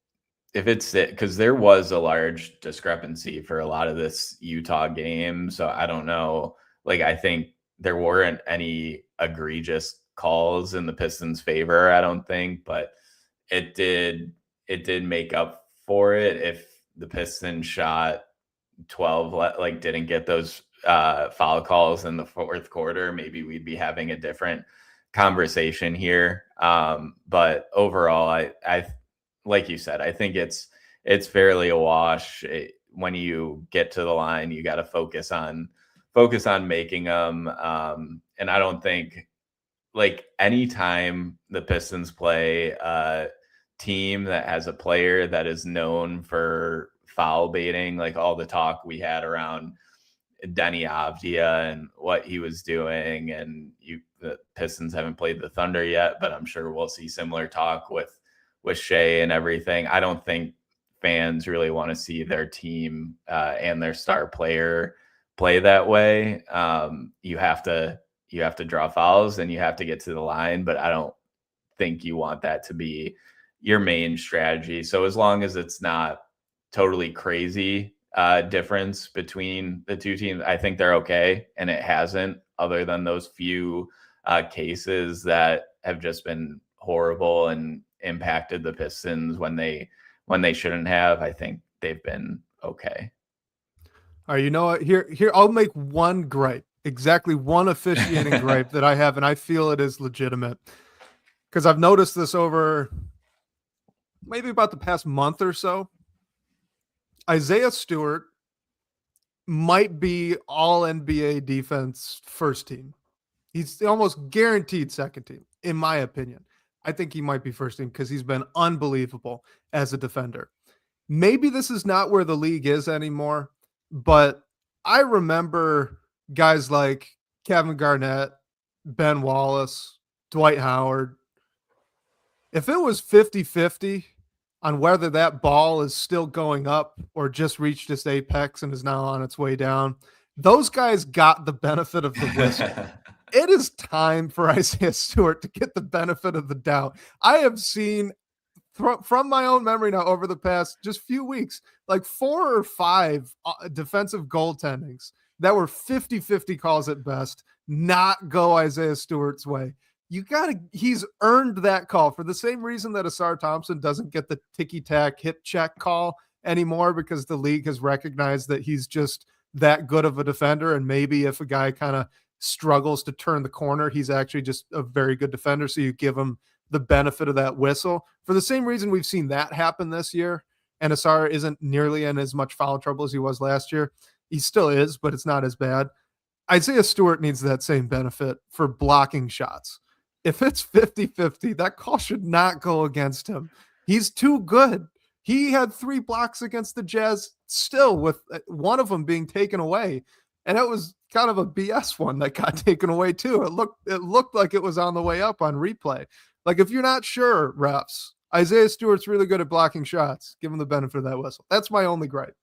it's it, because there was a large discrepancy for a lot of this Utah game. So I don't know. Like, I think there weren't any egregious calls in the Pistons' favor, I don't think, but it did make up for it if the Pistons shot 12, like didn't get those foul calls in the fourth quarter. Maybe we'd be having a different conversation here. But overall, I like you said, I think it's fairly a wash. When you get to the line, you got to focus on making them. And I don't think, like, anytime the Pistons play a team that has a player that is known for foul baiting, like all the talk we had around Denny Avdia and what he was doing, and the Pistons haven't played the Thunder yet, but I'm sure we'll see similar talk with Shea and everything. I don't think fans really want to see their team and their star player play that way. You have to draw fouls and you have to get to the line, but I don't think you want that to be your main strategy. So as long as it's not totally crazy difference between the two teams, I think they're okay. And it hasn't, other than those few cases that have just been horrible and impacted the Pistons when they shouldn't have. I think they've been okay. All right, you know what? Here, I'll make one gripe, exactly one officiating gripe that I have, and I feel it is legitimate because I've noticed this over maybe about the past month or so. Isaiah Stewart might be all NBA defense first team. He's almost guaranteed second team, in my opinion. I think he might be first team because he's been unbelievable as a defender. Maybe this is not where the league is anymore, but I remember guys like Kevin Garnett, Ben Wallace, Dwight Howard. If it was 50-50 on whether that ball is still going up or just reached its apex and is now on its way down, those guys got the benefit of the whistle. It is time for Isaiah Stewart to get the benefit of the doubt. I have seen from my own memory now over the past just few weeks, like 4 or 5 defensive goaltendings that were 50-50 calls at best, not go Isaiah Stewart's way. He's earned that call for the same reason that Asar Thompson doesn't get the ticky-tack hip check call anymore, because the league has recognized that he's just that good of a defender. And maybe if a guy kind of struggles to turn the corner, he's actually just a very good defender. So you give him the benefit of that whistle. For the same reason we've seen that happen this year, and Asar isn't nearly in as much foul trouble as he was last year. He still is, but it's not as bad. Isaiah Stewart needs that same benefit for blocking shots. If it's 50-50, that call should not go against him. He's too good. He had 3 blocks against the Jazz still, with one of them being taken away. And it was kind of a BS one that got taken away too. It looked like it was on the way up on replay. Like, if you're not sure, refs, Isaiah Stewart's really good at blocking shots. Give him the benefit of that whistle. That's my only gripe.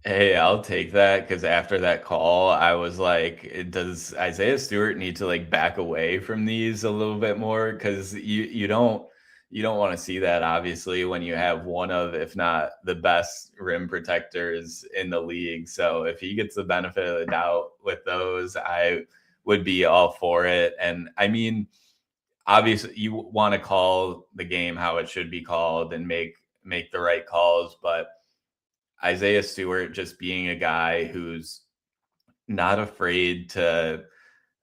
Hey, I'll take that, because after that call, I was like, does Isaiah Stewart need to like back away from these a little bit more? Because you don't want to see that, obviously, when you have one of, if not the best rim protectors in the league. So if he gets the benefit of the doubt with those, I would be all for it. And I mean, obviously you want to call the game how it should be called and make the right calls, but Isaiah Stewart just being a guy who's not afraid to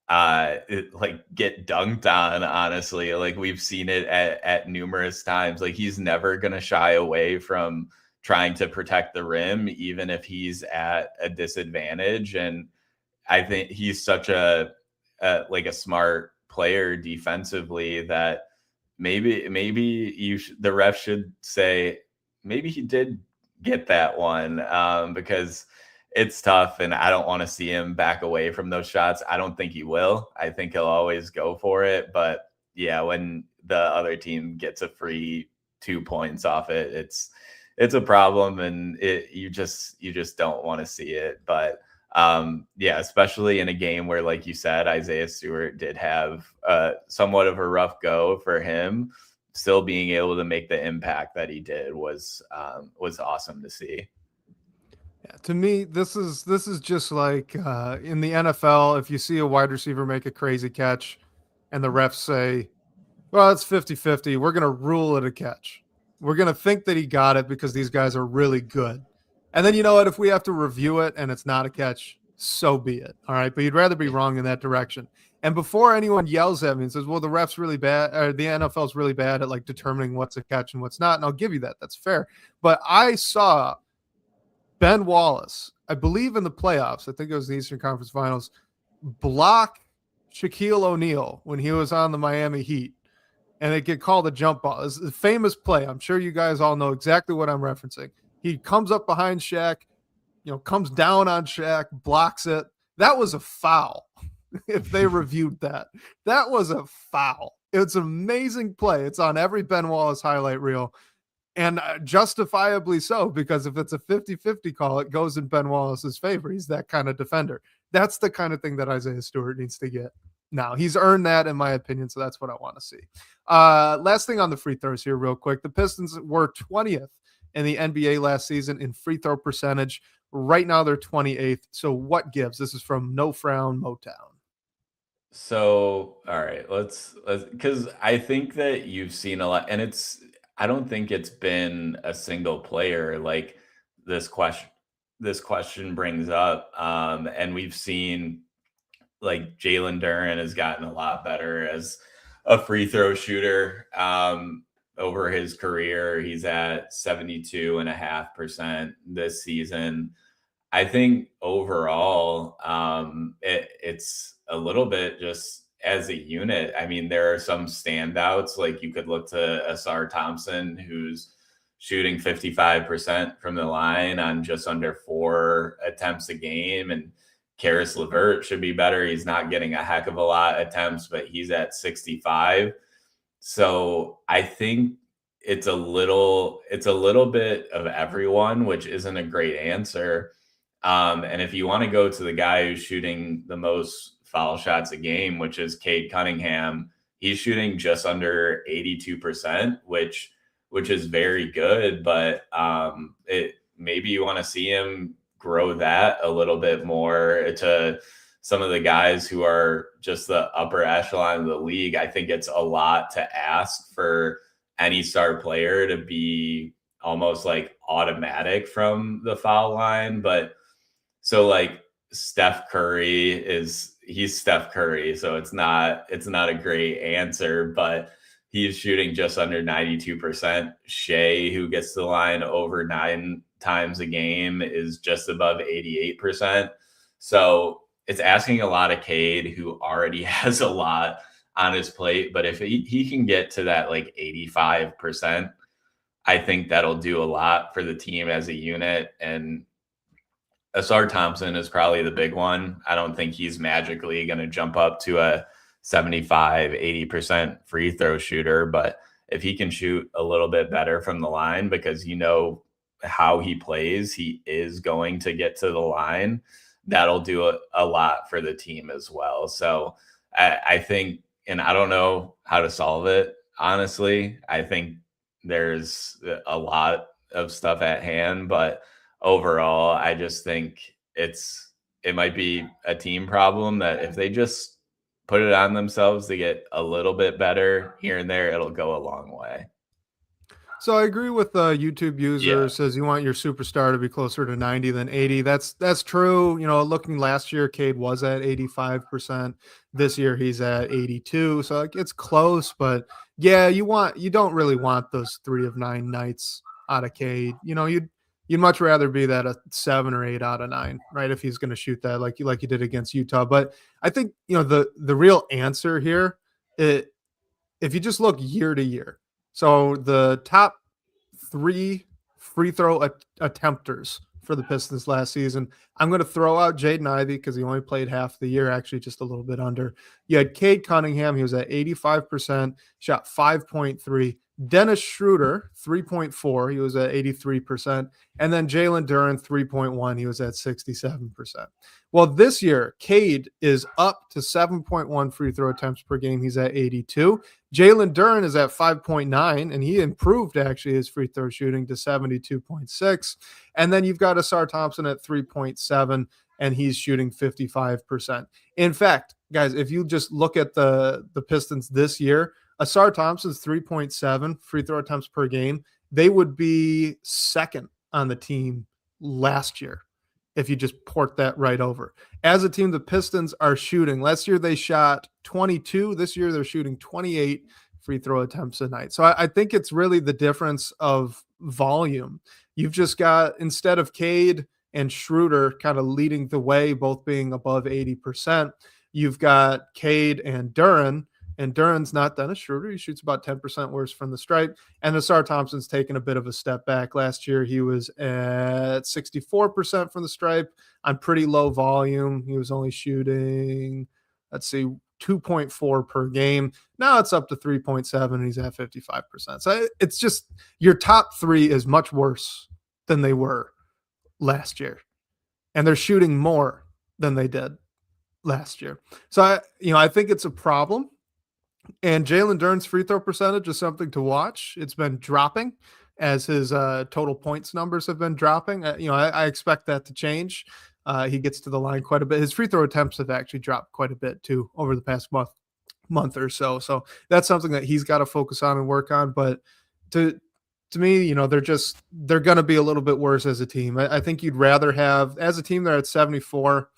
like get dunked on, honestly. Like, we've seen it at numerous times. Like, he's never going to shy away from trying to protect the rim, even if he's at a disadvantage. And I think he's such a smart player defensively that maybe the ref should say maybe he did get that one, because it's tough, and I don't want to see him back away from those shots. I don't think he will. I think he'll always go for it. But yeah, when the other team gets a free 2 points off it, it's a problem, and you just don't want to see it. But yeah, especially in a game where, like you said, Isaiah Stewart did have somewhat of a rough go for him. still being able to make the impact that he did was awesome to see. Yeah, to me, this is just like in the NFL, if you see a wide receiver make a crazy catch and the refs say, well, it's 50-50, we're going to rule it a catch. We're going to think that he got it because these guys are really good. And then you know what? If we have to review it and it's not a catch, so be it. All right. But you'd rather be wrong in that direction. And before anyone yells at me and says, well, the ref's really bad, or the NFL's really bad at like determining what's a catch and what's not. And I'll give you that. That's fair. But I saw Ben Wallace, I believe in the playoffs, I think it was the Eastern Conference Finals, block Shaquille O'Neal when he was on the Miami Heat. And it get called a jump ball. It's a famous play. I'm sure you guys all know exactly what I'm referencing. He comes up behind Shaq, comes down on Shaq, blocks it. That was a foul. If they reviewed that, that was a foul. It's an amazing play. It's on every Ben Wallace highlight reel. And justifiably so, because if it's a 50-50 call, it goes in Ben Wallace's favor. He's that kind of defender. That's the kind of thing that Isaiah Stewart needs to get. Now, he's earned that, in my opinion, so that's what I want to see. Last thing on the free throws here real quick. The Pistons were 20th in the NBA last season in free throw percentage. Right now, they're 28th. So what gives? This is from No Frown Motown. So, all right, let's because I think that you've seen a lot, and I don't think it's been a single player like this question brings up. And we've seen like Jalen Duren has gotten a lot better as a free throw shooter over his career. He's at 72.5% this season. I think overall, it's a little bit just as a unit. I mean, there are some standouts. Like you could look to Asar Thompson, who's shooting 55% from the line on just under 4 attempts a game. And Karis LeVert should be better. He's not getting a heck of a lot of attempts, but he's at 65. So I think it's a little bit of everyone, which isn't a great answer. And if you want to go to the guy who's shooting the most foul shots a game, which is Cade Cunningham, he's shooting just under 82%, which is very good. But maybe you want to see him grow that a little bit more to some of the guys who are just the upper echelon of the league. I think it's a lot to ask for any star player to be almost like automatic from the foul line. But so like Steph Curry he's Steph Curry. So it's not a great answer, but he's shooting just under 92%. Shea, who gets to the line over 9 times a game, is just above 88%. So it's asking a lot of Cade, who already has a lot on his plate. But if he can get to that like 85%, I think that'll do a lot for the team as a unit. And Asar Thompson is probably the big one. I don't think he's magically going to jump up to a 75-80% free throw shooter, but if he can shoot a little bit better from the line, because how he plays, he is going to get to the line, that'll do a lot for the team as well. So I think, and I don't know how to solve it, honestly. I think there's a lot of stuff at hand, but overall, I just think it might be a team problem that if they just put it on themselves to get a little bit better here and there, it'll go a long way. So I agree with the YouTube user. Says you want your superstar to be closer to 90 than 80. That's true. Looking last year, Cade was at 85%. This year he's at 82. So like it's close, but yeah, you don't really want those 3 of 9 nights out of Cade. You'd much rather be that a 7 or 8 out of 9, right? If he's going to shoot that like you did against Utah. But I think, the real answer here, if you just look year to year, so the top 3 free throw attempters for the Pistons last season, I'm going to throw out Jaden Ivey because he only played half the year, actually just a little bit under. You had Cade Cunningham. He was at 85%, shot 5.3. Dennis Schroeder, 3.4. He was at 83%. And then Jalen Duren, 3.1. He was at 67%. Well, this year, Cade is up to 7.1 free throw attempts per game. He's at 82. Jalen Duren is at 5.9, and he improved actually his free throw shooting to 72.6. And then you've got Asar Thompson at 3.7, and he's shooting 55%. In fact, guys, if you just look at the Pistons this year, Asar Thompson's 3.7 free throw attempts per game. They would be second on the team last year if you just port that right over. As a team, the Pistons are shooting. Last year they shot 22. This year they're shooting 28 free throw attempts a night. So I think it's really the difference of volume. You've just got, instead of Cade and Schroeder kind of leading the way, both being above 80%, you've got Cade and Duren. And Duren's not Dennis Schroeder. He shoots about 10% worse from the stripe. And Asar Thompson's taken a bit of a step back. Last year, he was at 64% from the stripe on pretty low volume. He was only shooting, 2.4 per game. Now it's up to 3.7, and he's at 55%. So it's just, your top three is much worse than they were last year. And they're shooting more than they did last year. So I think it's a problem. And Jalen Duren's free throw percentage is something to watch. It's been dropping as his total points numbers have been dropping. I expect that to change. He gets to the line quite a bit. His free throw attempts have actually dropped quite a bit too over the past month or so. So that's something that he's got to focus on and work on. But to me, they're going to be a little bit worse as a team. I think you'd rather have, as a team, they're at 74.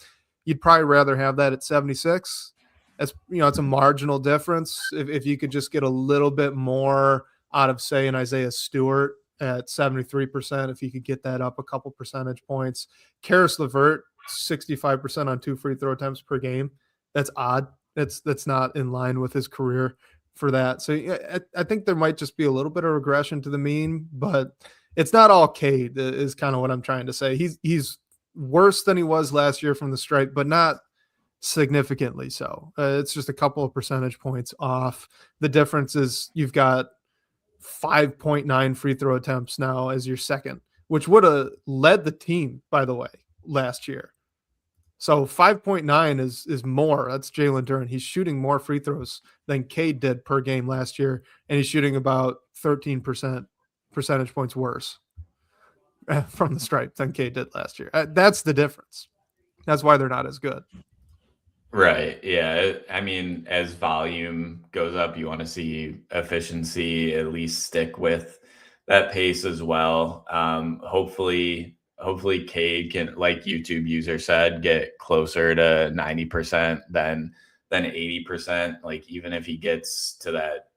You'd probably rather have that at 76. It's a marginal difference. If you could just get a little bit more out of, say, an Isaiah Stewart at 73%, if you could get that up a couple percentage points. Karis LeVert, 65% on 2 free throw attempts per game. That's odd. That's not in line with his career for that. So I think there might just be a little bit of regression to the mean, but it's not all Cade is kind of what I'm trying to say. He's worse than he was last year from the stripe, but not significantly so. It's just a couple of percentage points off. The difference is you've got 5.9 free throw attempts now as your second, which would have led the team, by the way, last year. So 5.9 is more. That's Jalen Duren. He's shooting more free throws than Cade did per game last year, and he's shooting about 13% percentage points worse from the stripe than Cade did last year. That's the difference. That's why they're not as good. Right. Yeah. I mean, as volume goes up, you want to see efficiency at least stick with that pace as well. Hopefully Cade can, like YouTube user said, get closer to 90% than 80%. Like, even if he gets to that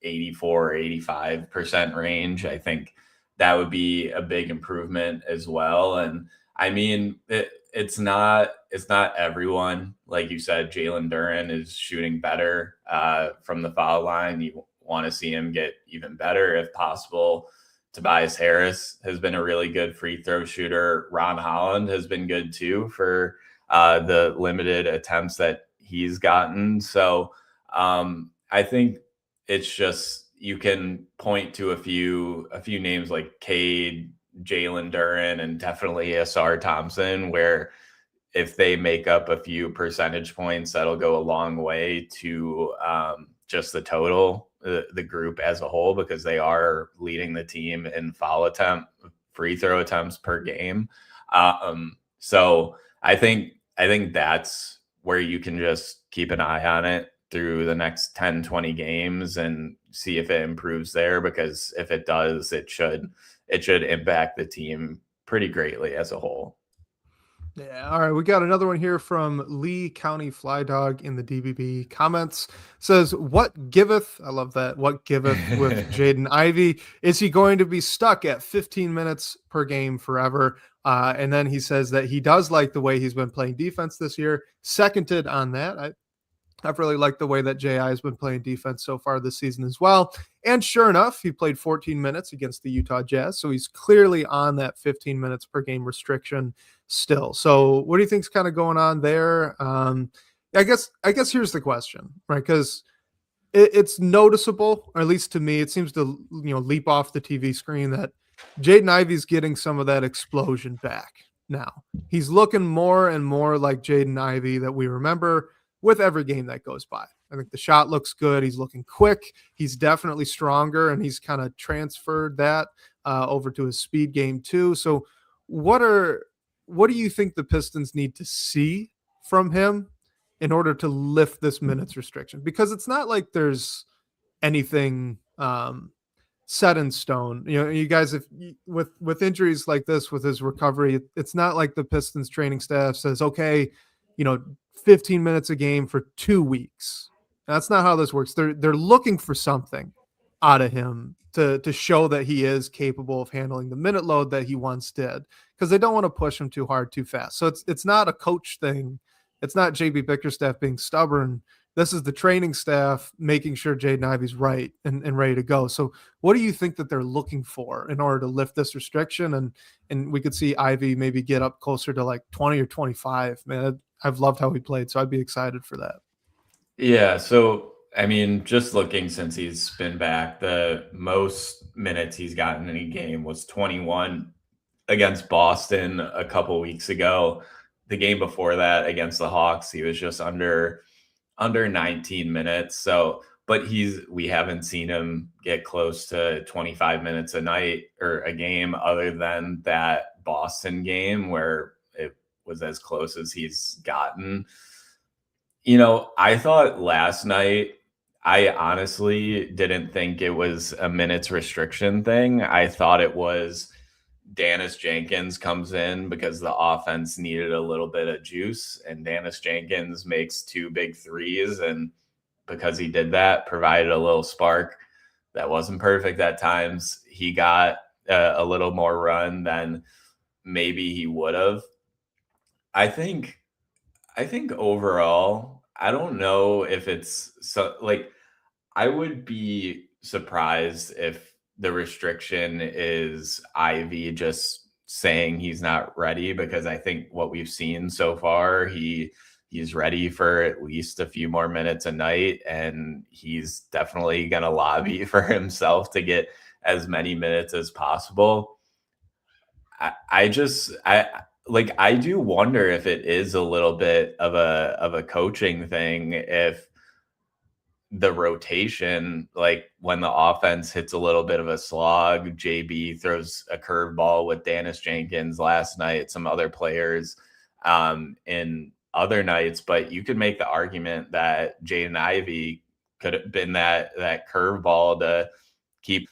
84 or 85% range, I think that would be a big improvement as well. And I mean, it's not everyone. Like you said, Jalen Duren is shooting better from the foul line. You want to see him get even better if possible. Tobias Harris has been a really good free throw shooter. Ron Holland has been good too for the limited attempts that he's gotten. So I think it's just, you can point to a few names like Cade, Jalen Duren, and definitely Asar Thompson, where if they make up a few percentage points, that'll go a long way to just the total, the group as a whole, because they are leading the team in free throw attempts per game. So I think that's where you can just keep an eye on it through the next 10, 20 games and see if it improves there, because if it does, it should impact the team pretty greatly as a whole. Yeah. All right. We got another one here from Lee County Fly Dog in the DBB comments. Says, what giveth? I love that. What giveth with Jaden Ivey? Is he going to be stuck at 15 minutes per game forever? And then he says that he does like the way he's been playing defense this year. Seconded on that. I've really liked the way that J.I. has been playing defense so far this season as well. And sure enough, he played 14 minutes against the Utah Jazz. So he's clearly on that 15 minutes per game restriction still. So what do you think's kind of going on there? I guess here's the question, right? Because it's noticeable, or at least to me, it seems to leap off the TV screen that Jaden Ivey's getting some of that explosion back now. He's looking more and more like Jaden Ivey that we remember with every game that goes by. I think the shot looks good. He's looking quick. He's definitely stronger, and he's kind of transferred that over to his speed game too. So what do you think the Pistons need to see from him in order to lift this minutes restriction? Because it's not like there's anything set in stone. You guys, if with injuries like this, with his recovery, it's not like the Pistons training staff says, okay, 15 minutes a game for 2 weeks. That's not how this works. They're looking for something out of him to show that he is capable of handling the minute load that he once did, because they don't want to push him too hard too fast. So it's not a coach thing. It's not JB Bickerstaff being stubborn. This is the training staff making sure Jaden Ivey's right and ready to go. So what do you think that they're looking for in order to lift this restriction? And we could see Ivey maybe get up closer to like 20 or 25. Man, I've loved how he played, so I'd be excited for that. Yeah, so I mean, just looking since he's been back, the most minutes he's gotten in a game was 21 against Boston a couple weeks ago. The game before that against the Hawks, he was just under 19 minutes. So, but we haven't seen him get close to 25 minutes a night or a game, other than that Boston game where it was as close as he's gotten. I thought last night, I honestly didn't think it was a minutes restriction thing. I thought it was Dennis Jenkins comes in because the offense needed a little bit of juice, and Dennis Jenkins makes 2 big threes. And because he did that, provided a little spark that wasn't perfect at times. He got a little more run than maybe he would have. I think overall, I don't know if it's so, like, I would be surprised if the restriction is Ivy just saying he's not ready, because I think what we've seen so far, he's ready for at least a few more minutes a night, and he's definitely going to lobby for himself to get as many minutes as possible. I do wonder if it is a little bit of a coaching thing, if the rotation, like when the offense hits a little bit of a slog, JB throws a curveball with Dennis Jenkins last night, some other players in other nights, but you could make the argument that Jaden Ivey could have been that curveball to keep.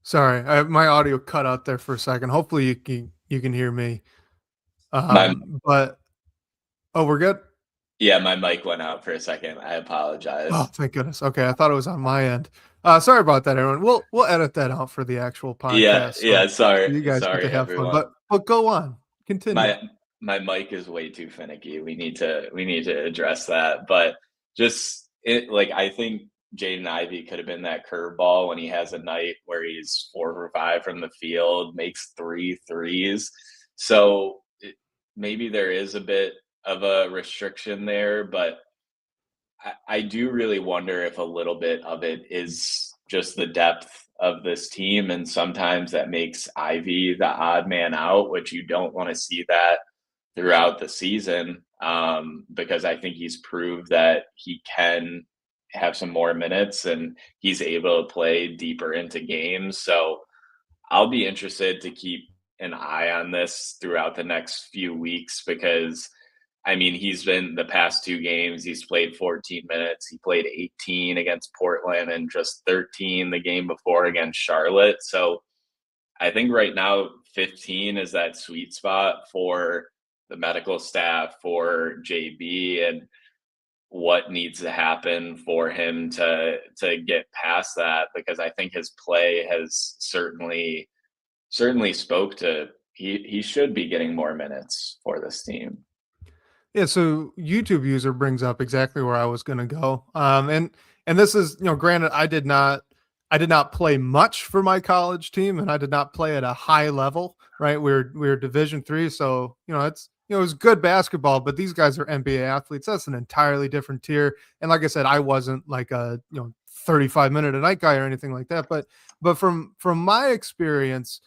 Sorry, my audio cut out there for a second. Hopefully you can hear me. But we're good. Yeah, my mic went out for a second. I apologize. Oh, thank goodness. Okay, I thought it was on my end. Sorry about that, everyone. We'll edit that out for the actual podcast. Yeah. Sorry, you guys sorry, get to have everyone. fun. But go on. Continue. My mic is way too finicky. We need to address that. But I think Jaden Ivey could have been that curveball when he has a night where he's 4 for 5 from the field, makes 3 threes. So maybe there is a bit of a restriction there, but I do really wonder if a little bit of it is just the depth of this team, and sometimes that makes Ivy the odd man out, which you don't want to see that throughout the season, because I think he's proved that he can have some more minutes and he's able to play deeper into games. So I'll be interested to keep an eye on this throughout the next few weeks, because I mean, he's been the past 2 games, he's played 14 minutes. He played 18 against Portland and just 13 the game before against Charlotte. So I think right now 15 is that sweet spot for the medical staff, for JB, and what needs to happen for him to get past that, because I think his play has certainly spoke to he should be getting more minutes for this team. Yeah, so YouTube user brings up exactly where I was going to go. And this is, granted, I did not play much for my college team, and I did not play at a high level, right? We're Division III, so it was good basketball, but these guys are NBA athletes. That's an entirely different tier. And like I said, I wasn't like a 35-minute a night guy or anything like that. But from my experience,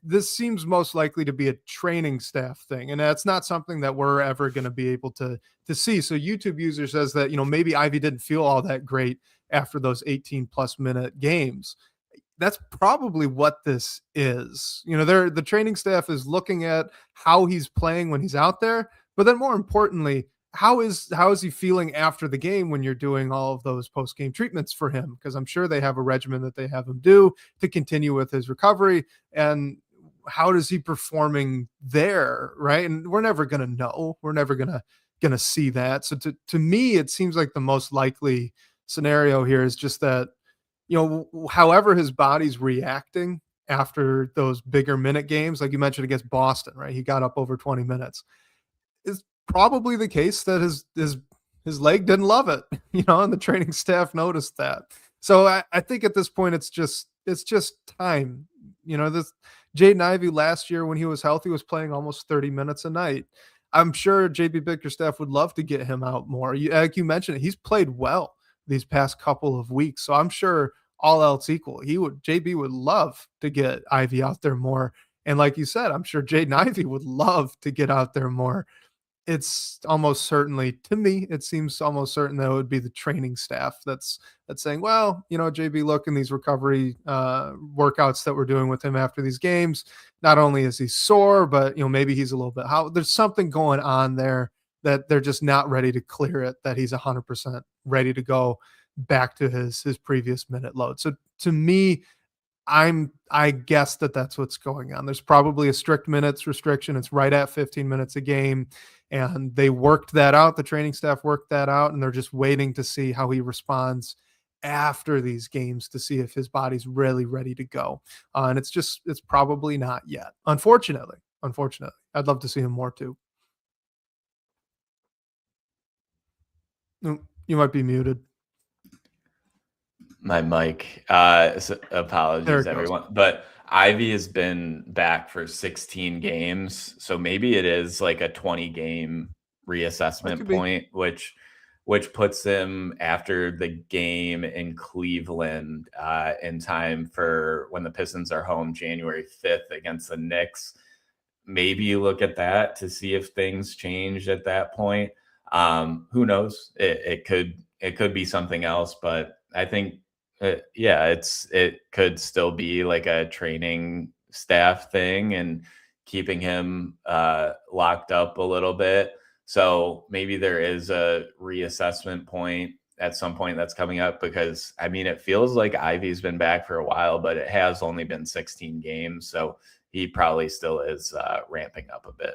this seems most likely to be a training staff thing, and that's not something that we're ever going to be able to see. So YouTube user says that, maybe Ivy didn't feel all that great after those 18 plus minute games. That's probably what this is. The training staff is looking at how he's playing when he's out there, but then more importantly, how is he feeling after the game when you're doing all of those post game treatments for him? Because I'm sure they have a regimen that they have him do to continue with his recovery. And how does he performing there, right? And we're never gonna know. We're never gonna see that. So to me, it seems like the most likely scenario here is just that, however his body's reacting after those bigger minute games, like you mentioned against Boston, right? He got up over 20 minutes. Is probably the case that his leg didn't love it, and the training staff noticed that. So I think at this point it's just time. This Jaden Ivey last year when he was healthy was playing almost 30 minutes a night. I'm sure JB Bickerstaff would love to get him out more. Like you mentioned, he's played well these past couple of weeks. So I'm sure all else equal, JB would love to get Ivy out there more. And like you said, I'm sure Jaden Ivey would love to get out there more. It's almost certainly, to me, it seems almost certain that it would be the training staff that's saying, well, JB, look, in these recovery workouts that we're doing with him after these games, not only is he sore, but maybe he's a little bit there's something going on there that they're just not ready to clear it, that he's 100% ready to go back to his previous minute load. So to me, I guess that's what's going on. There's probably a strict minutes restriction. It's right at 15 minutes a game. And they worked that out. The training staff worked that out, and they're just waiting to see how he responds after these games to see if his body's really ready to go. And it's probably not yet. Unfortunately, I'd love to see him more too. You might be muted. My mic. So apologies, everyone. But Ivy has been back for 16 games, so maybe it is like a 20 game reassessment point, which puts him after the game in Cleveland in time for when the Pistons are home January 5th against the Knicks. Maybe you look at that to see if things change at that point. Who knows? It could be something else, but I think it could still be like a training staff thing and keeping him locked up a little bit. So maybe there is a reassessment point at some point that's coming up, because I mean, it feels like Ivy's been back for a while, but it has only been 16 games. So he probably still is ramping up a bit.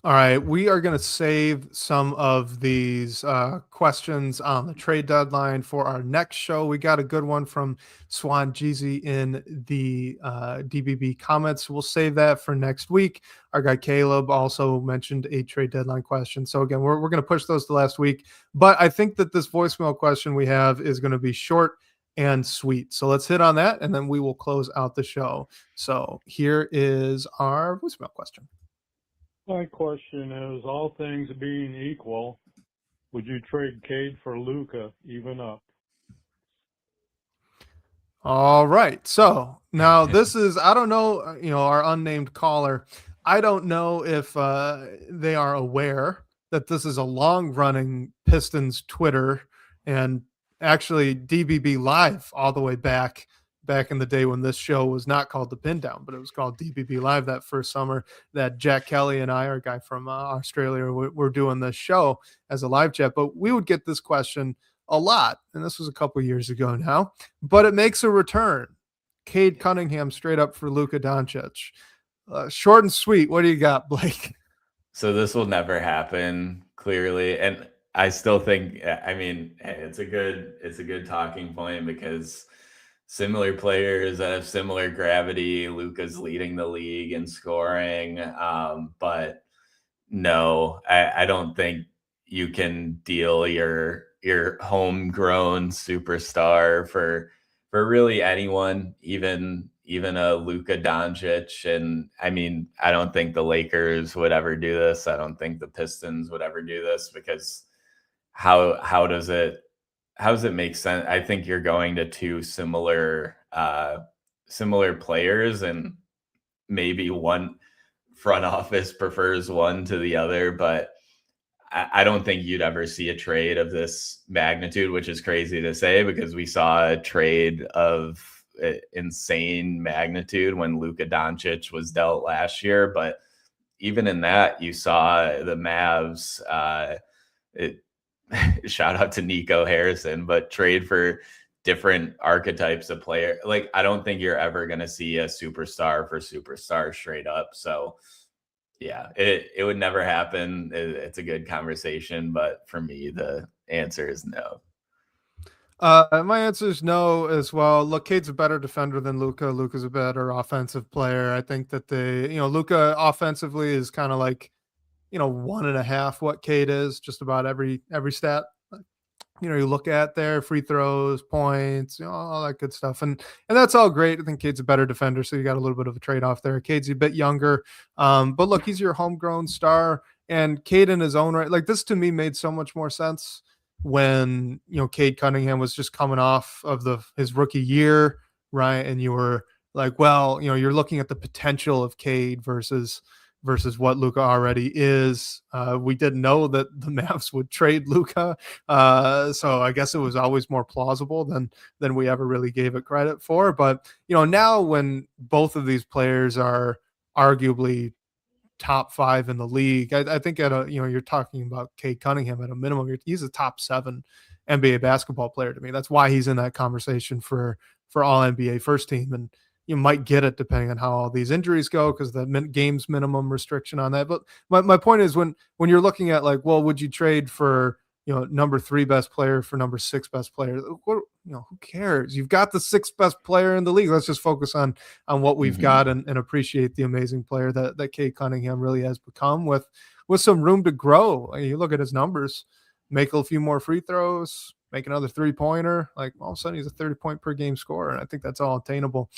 All right, we are going to save some of these questions on the trade deadline for our next show. We got a good one from Swan Jeezy in the DBB comments. We'll save that for next week. Our guy Caleb also mentioned a trade deadline question. So again, we're going to push those to last week. But I think that this voicemail question we have is going to be short and sweet. So let's hit on that, and then we will close out the show. So here is our voicemail question. My question is, all things being equal, would you trade Cade for Luka even up? All right. So now this is, I don't know, our unnamed caller, I don't know if they are aware that this is a long-running Pistons Twitter and actually DBB Live all the way back in the day when this show was not called the Pindown, but it was called DBB Live that first summer that Jack Kelly and I, our guy from Australia, were doing this show as a live chat. But we would get this question a lot, and this was a couple years ago now, but it makes a return. Cade Cunningham straight up for Luka Doncic. Short and sweet. What do you got, Blake? So this will never happen, clearly. And I still think, I mean, it's a good talking point, because similar players that have similar gravity. Luka's leading the league in scoring. But no, I don't think you can deal your homegrown superstar for really anyone, even a Luka Doncic. And I mean, I don't think the Lakers would ever do this. I don't think the Pistons would ever do this, because how does it make sense? I think you're going to two similar players, and maybe one front office prefers one to the other, but I don't think you'd ever see a trade of this magnitude, which is crazy to say because we saw a trade of insane magnitude when Luka Doncic was dealt last year. But even in that, you saw the Mavs, shout out to Nico Harrison, but trade for different archetypes of player. Like, I don't think you're ever going to see a superstar for superstar straight up. So yeah, it would never happen. It's a good conversation, but for me, the answer is no. My answer is no as well. Look, Cade's a better defender than Luka. Luka's a better offensive player. I think that Luka offensively is kind of like, 1.5 what Cade is, just about every stat. You look at there, free throws, points, all that good stuff. And that's all great. I think Cade's a better defender, so you got a little bit of a trade-off there. Cade's a bit younger. But look, he's your homegrown star. And Cade in his own right, like this to me made so much more sense when, Cade Cunningham was just coming off of his rookie year, right? And you were like, well, you're looking at the potential of Cade versus what Luka already is. We didn't know that the Mavs would trade Luka. So I guess it was always more plausible than we ever really gave it credit for. But, now when both of these players are arguably top 5 in the league, I think you're talking about Cade Cunningham at a minimum. He's a top 7 NBA basketball player to me. That's why he's in that conversation for all NBA first team. And you might get it depending on how all these injuries go because the game's minimum restriction on that. But my point is when you're looking at like, well, would you trade for, number 3 best player for number 6 best player? Who cares? You've got the 6th best player in the league. Let's just focus on what we've got and appreciate the amazing player that Cade Cunningham really has become with some room to grow. You look at his numbers, make a few more free throws, make another 3-pointer, like all of a sudden he's a 30-point per game scorer. And I think that's all attainable.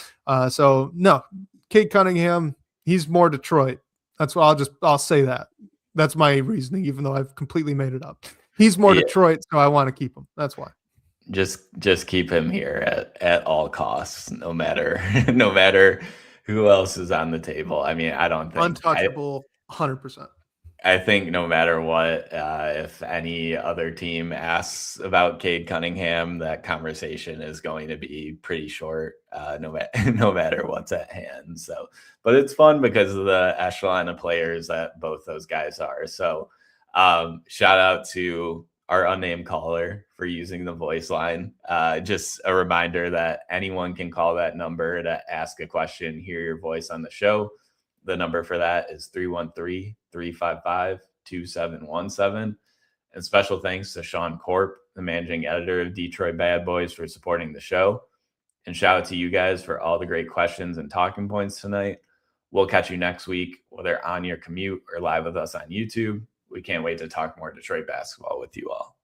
So no, Cade Cunningham, he's more Detroit. That's what I'll say that. That's my reasoning, even though I've completely made it up. He's more Detroit, so I want to keep him. That's why. Just keep him here at all costs, no matter who else is on the table. I mean, I don't think untouchable 100%. I think no matter what, if any other team asks about Cade Cunningham, that conversation is going to be pretty short, no matter what's at hand. So, but it's fun because of the echelon of players that both those guys are. So, shout out to our unnamed caller for using the voice line. Just a reminder that anyone can call that number to ask a question, hear your voice on the show. The number for that is 313-355-2717. And special thanks to Sean Corp, the managing editor of Detroit Bad Boys, for supporting the show. And shout out to you guys for all the great questions and talking points tonight. We'll catch you next week, whether on your commute or live with us on YouTube. We can't wait to talk more Detroit basketball with you all.